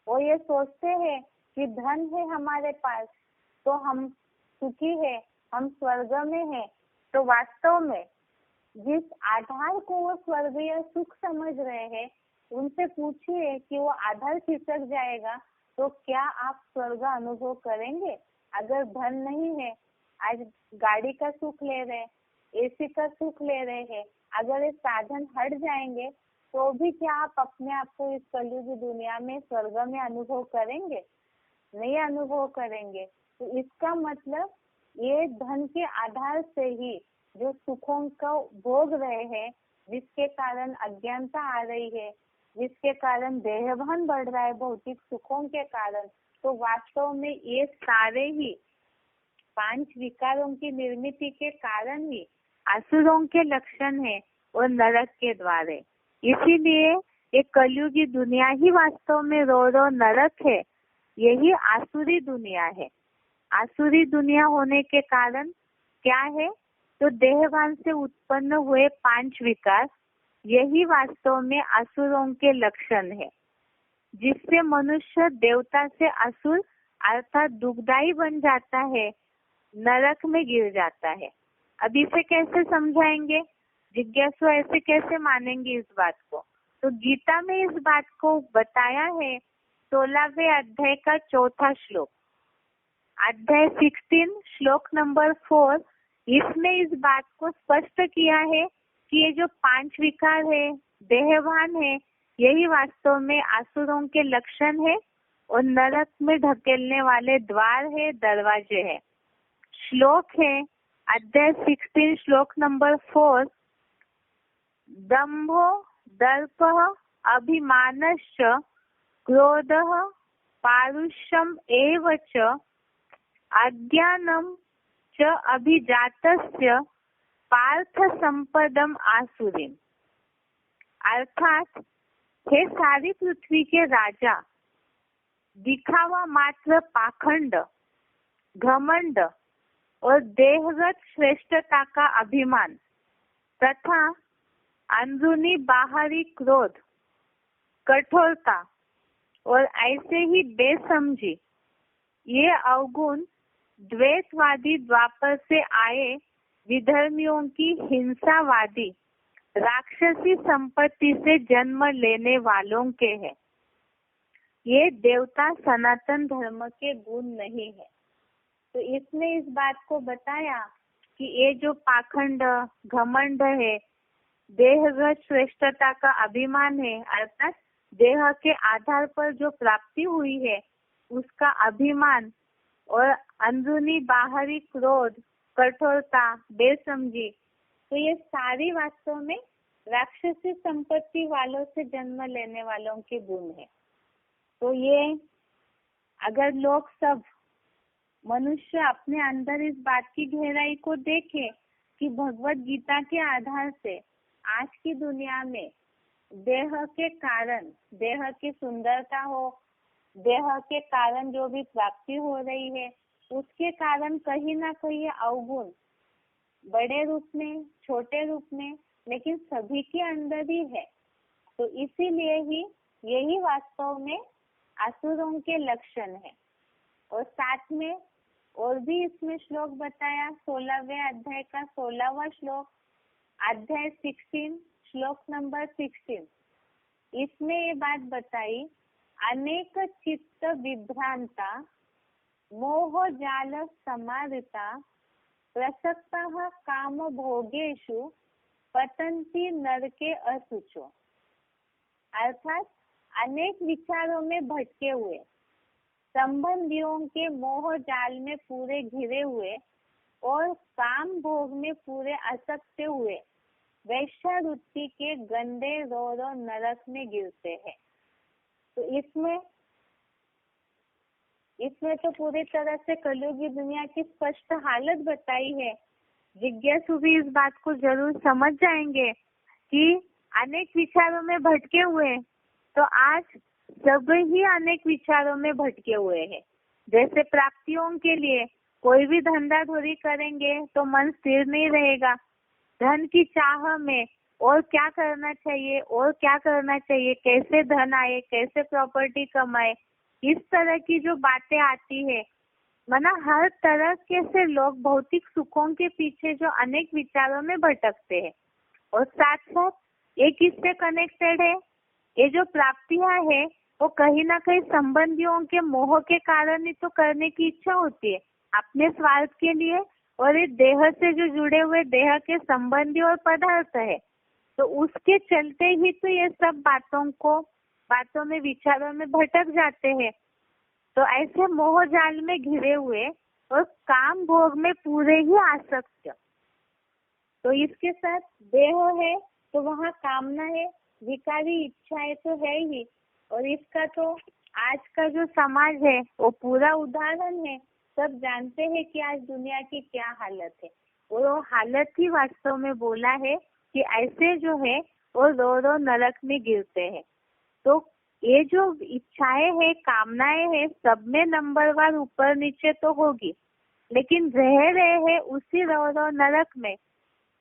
वो ये सोचते हैं कि धन है हमारे पास तो हम सुखी है, हम स्वर्ग में है। तो वास्तव में जिस आधार को वो स्वर्गीय सुख समझ रहे हैं, उनसे पूछिए कि वो आधार खिसक जाएगा तो क्या आप स्वर्ग अनुभव करेंगे? अगर धन नहीं है, आज गाड़ी का सुख ले रहे, एसी का सुख ले रहे हैं, अगर ये साधन हट जाएंगे तो भी क्या आप अपने आप को इस कलयुगी दुनिया में स्वर्ग में अनुभव करेंगे? नहीं अनुभव करेंगे। तो इसका मतलब ये धन के आधार से ही जो सुखों का भोग रहे हैं, जिसके कारण अज्ञानता आ रही है, जिसके कारण देहभान बढ़ रहा है भौतिक सुखों के कारण, तो वास्तव में ये सारे ही 5 विकारों की निर्मिति के कारण ही असुरों के लक्षण है और नरक के द्वार है। इसीलिए ये कलयुगी दुनिया ही वास्तव में रो नरक है, यही आसुरी दुनिया है। आसुरी दुनिया होने के कारण क्या है, तो देहभान से उत्पन्न हुए 5 विकार, यही वास्तव में असुरों के लक्षण है, जिससे मनुष्य देवता से असुर अर्थात दुखदाई बन जाता है, नरक में गिर जाता है। अब इसे कैसे समझाएंगे? जिज्ञासु ऐसे कैसे मानेंगे इस बात को? तो गीता में इस बात को बताया है 16वें अध्याय का 4था श्लोक, अध्याय 16 श्लोक नंबर 4। इसमें इस बात को स्पष्ट किया है कि ये जो 5 विकार है, देहभान है, यही वास्तव में असुरों के लक्षण है और नरक में ढकेलने वाले द्वार है, दरवाजे है। श्लोक है अध्याय 16 श्लोक नंबर 4, दंभो दर्पः अभिमानश्च क्रोधः पारुष्यम एव च अज्ञानम च अभिजातस्य पार्थ संपदम आसुरीम। अर्थात हे सारी पृथ्वी के राजा, दिखावा मात्र पाखंड, घमंड और देहगत श्रेष्ठता का अभिमान तथा अंदरूनी बाहरी क्रोध, कठोरता और ऐसे ही बेसमझी, ये अवगुण द्वैतवादी द्वापर से आए विधर्मियों की हिंसावादी राक्षसी संपत्ति से जन्म लेने वालों के हैं। ये देवता सनातन धर्म के गुण नहीं है। तो इसने इस बात को बताया कि ये जो पाखंड, घमंड है, देहगत श्रेष्ठता का अभिमान है, अर्थात देह के आधार पर जो प्राप्ति हुई है उसका अभिमान और अंदरूनी बाहरी क्रोध, कठोरता, बेसमझी, तो ये सारी वास्तव में राक्षसी संपत्ति वालों से जन्म लेने वालों के गुण है। तो ये अगर लोग सब मनुष्य अपने अंदर इस बात की गहराई को देखे कि भगवत गीता के आधार से आज की दुनिया में देह के कारण, देह की सुंदरता हो, देह के कारण जो भी प्राप्ति हो रही है, उसके कारण कहीं ना कहीं अवगुण बड़े रूप में, छोटे रूप में, लेकिन सभी के अंदर ही है। तो इसीलिए ही यही वास्तव में असुरों के लक्षण है। और साथ में और भी इसमें श्लोक बताया। 16वें अध्याय का 16वां श्लोक, अध्याय 16 श्लोक नंबर 16। इसमें ये बात बताई, अनेक चित्त विभ्रांता मोह जाल समारिता प्रसक्तः काम भोगेषु पतंती नरके असुचो। अर्थात अनेक विचारों में भटके हुए, संबंधियों के मोह जाल में पूरे घिरे हुए और काम भोग में पूरे आसक्त हुए वैश्यावृत्ति के गंदे रोरो नरक में गिरते हैं। तो इसमें तो पूरी तरह से कलयुगी दुनिया की स्पष्ट हालत बताई है। जिज्ञासु भी इस बात को जरूर समझ जाएंगे कि अनेक विचारों में भटके हुए, तो आज सब ही अनेक विचारों में भटके हुए हैं। जैसे प्राप्तियों के लिए कोई भी धंधाधोरी करेंगे तो मन स्थिर नहीं रहेगा। धन की चाह में और क्या करना चाहिए और क्या करना चाहिए, कैसे धन आए, कैसे प्रॉपर्टी कमाए, इस तरह की जो बातें आती है, माना हर तरह के से लोग भौतिक सुखों के पीछे जो अनेक विचारों में भटकते हैं। और साथ साथ एक इससे कनेक्टेड है, ये जो प्राप्तियां है वो कहीं ना कहीं संबंधियों के मोह के कारण ही तो करने की इच्छा होती है, अपने स्वार्थ के लिए। और ये देह से जो जुड़े हुए देह के संबंधी और पदार्थ है, तो उसके चलते ही तो ये सब बातों में विचारों में भटक जाते हैं। तो ऐसे मोह जाल में घिरे हुए और काम भोग में पूरे ही आसक्त। तो इसके साथ देह है तो वहाँ कामना है, विकारी इच्छाएं तो है ही। और इसका तो आज का जो समाज है वो पूरा उदाहरण है। सब जानते हैं कि आज दुनिया की क्या हालत है, और वो हालत ही वास्तव में बोला है कि ऐसे जो है वो रो रो नरक में गिरते हैं। तो ये जो इच्छाएं है, कामनाएं है, सब में नंबरवार ऊपर नीचे तो होगी, लेकिन रह रहे हैं उसी रो रो नरक में।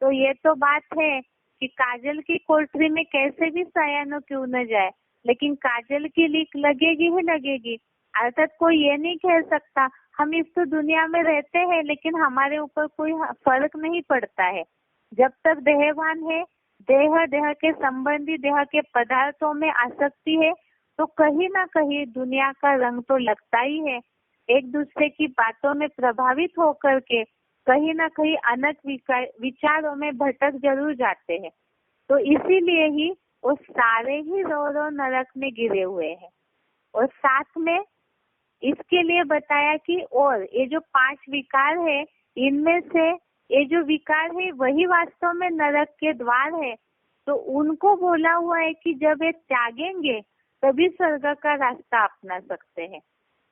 तो ये तो बात है कि काजल की कोठरी में कैसे भी सयानो क्यों न जाए, लेकिन काजल की लीक लगेगी ही लगेगी। अर्थात कोई ये नहीं कह सकता हम इस तो दुनिया में रहते हैं लेकिन हमारे ऊपर कोई फर्क नहीं पड़ता है। जब तक देहवान है, देह के संबंधी देह के पदार्थों में आसक्ति है, तो कहीं ना कहीं दुनिया का रंग तो लगता ही है। एक दूसरे की बातों में प्रभावित होकर के कहीं ना कहीं अनंत विचारों में भटक जरूर जाते हैं। तो इसीलिए ही वो सारे ही रो रो नरक में गिरे हुए हैं। और साथ में इसके लिए बताया कि और ये जो 5 विकार है, इनमें से ये जो विकार है वही वास्तव में नरक के द्वार है। तो उनको बोला हुआ है कि जब ये त्यागेंगे तभी स्वर्ग का रास्ता अपना सकते हैं,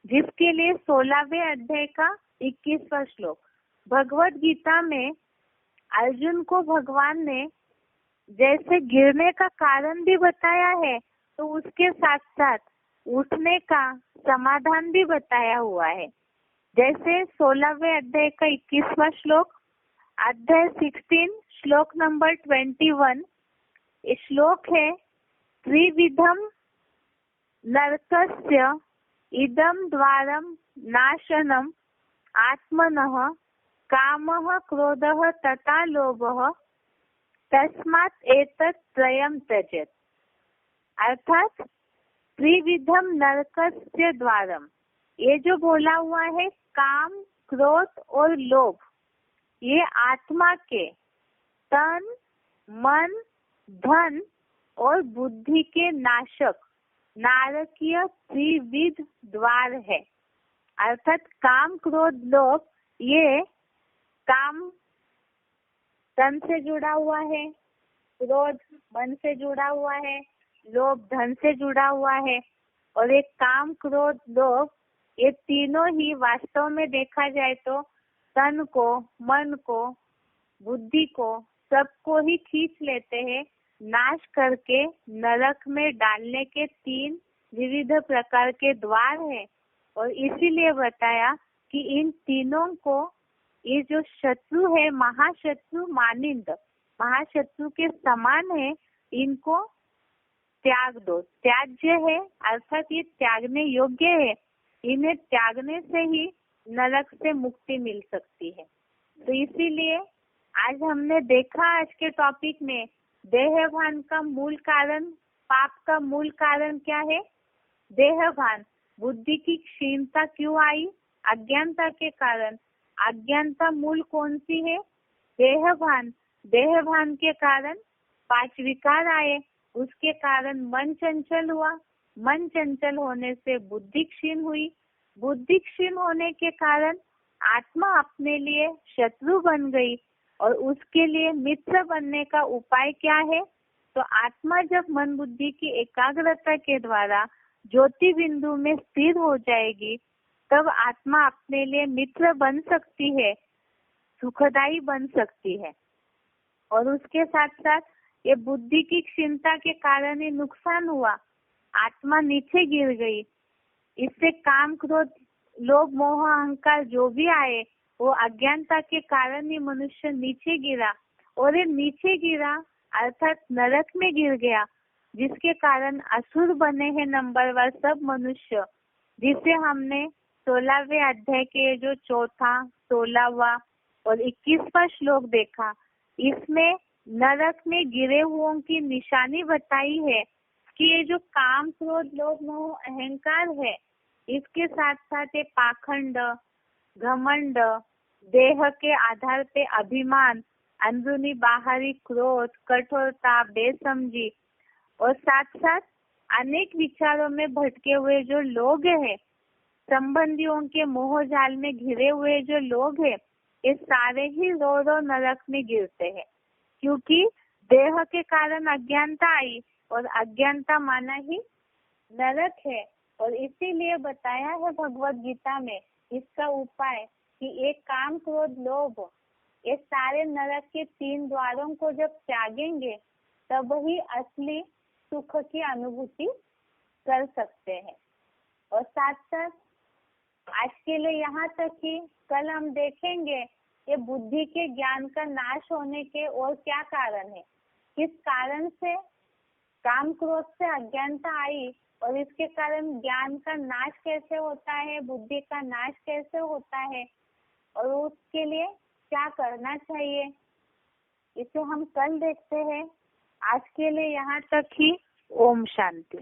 जिसके लिए 16वें अध्याय का 21वां श्लोक भगवत गीता में अर्जुन को भगवान ने जैसे गिरने का कारण भी बताया है, तो उसके साथ साथ उठने का समाधान भी बताया हुआ है। जैसे 16वें अध्याय का 21वां श्लोक, अध्याय 16 श्लोक नंबर 21, ये श्लोक है, त्रिविधम नरकस्य इदम द्वारम नाशनम आत्मनः कामः क्रोधः तथा लोभः तस्मात् एतत् त्रयम् त्यजेत्। अर्थात त्रिविधम नरकस्य द्वारम, ये जो बोला हुआ है काम, क्रोध और लोभ, ये आत्मा के तन, मन, धन और बुद्धि के नाशक नारकीय त्रिविध द्वार है। अर्थात काम, क्रोध, लोभ, ये काम तन से जुड़ा हुआ है, क्रोध मन से जुड़ा हुआ है, लोभ धन से जुड़ा हुआ है। और एक काम, क्रोध, लोभ, ये तीनों ही वास्तव में देखा जाए तो तन को, मन को, बुद्धि को, सबको ही खींच लेते हैं, नाश करके नरक में डालने के 3 विविध प्रकार के द्वार है। और इसीलिए बताया कि इन तीनों को, ये जो शत्रु है, महाशत्रु मानिंद, महाशत्रु के समान है, इनको त्याग दो। त्याज्य है अर्थात ये त्यागने योग्य है, इन्हें त्यागने से ही नरक से मुक्ति मिल सकती है। तो इसीलिए आज हमने देखा आज के टॉपिक में देहभान का मूल कारण, पाप का मूल कारण क्या है? देहभान। बुद्धि की क्षीणता क्यों आई? अज्ञानता के कारण। अज्ञानता मूल कौन सी है? देहभान। देहभान के कारण 5 विकार आए, उसके कारण मन चंचल हुआ। मन चंचल होने से बुद्धि क्षीण हुई। बुद्धि क्षीण होने के कारण आत्मा अपने लिए शत्रु बन गई और उसके लिए मित्र बनने का उपाय क्या है? तो आत्मा जब मन बुद्धि की एकाग्रता के द्वारा ज्योति बिंदु में स्थिर हो जाएगी, तब आत्मा अपने लिए मित्र बन सकती है, सुखदायी बन सकती है। और उसके साथ साथ ये बुद्धि की क्षीणता के कारण ही नुकसान हुआ, आत्मा नीचे गिर गई। इससे काम, क्रोध, लोभ, मोह, अहंकार जो भी आए वो अज्ञानता के कारण ही मनुष्य नीचे गिरा, और ये नीचे गिरा अर्थात नरक में गिर गया, जिसके कारण असुर बने हैं नंबरवार सब मनुष्य, जिसे हमने 16वें अध्याय के जो 4था, 16वां और 21वां श्लोक देखा। इसमें नरक में गिरे हुओं की निशानी बताई है कि ये जो काम, क्रोध, लोभ, मोह, अहंकार है, इसके साथ साथ ये पाखंड, घमंड, देह के आधार पे अभिमान, अंदरूनी बाहरी क्रोध, कठोरता, बेसमझी और साथ साथ अनेक विचारों में भटके हुए जो लोग हैं, संबंधियों के मोह जाल में घिरे हुए जो लोग हैं, ये सारे ही रो रो नरक में गिरते हैं, क्योंकि देह के कारण अज्ञानता आई और अज्ञानता माना ही नरक है। और इसीलिए बताया है भगवत गीता में इसका उपाय कि एक काम, क्रोध, लोभ, ये सारे नरक के 3 द्वारों को जब त्यागेंगे तब ही असली सुख की अनुभूति कर सकते हैं। और साथ साथ आज के लिए यहाँ तक कि कल हम देखेंगे ये बुद्धि के ज्ञान का नाश होने के और क्या कारण है, किस कारण से काम, क्रोध से अज्ञानता आई और इसके कारण ज्ञान का नाश कैसे होता है, बुद्धि का नाश कैसे होता है और उसके लिए क्या करना चाहिए, इसे हम कल देखते हैं। आज के लिए यहाँ तक ही। ओम शांति।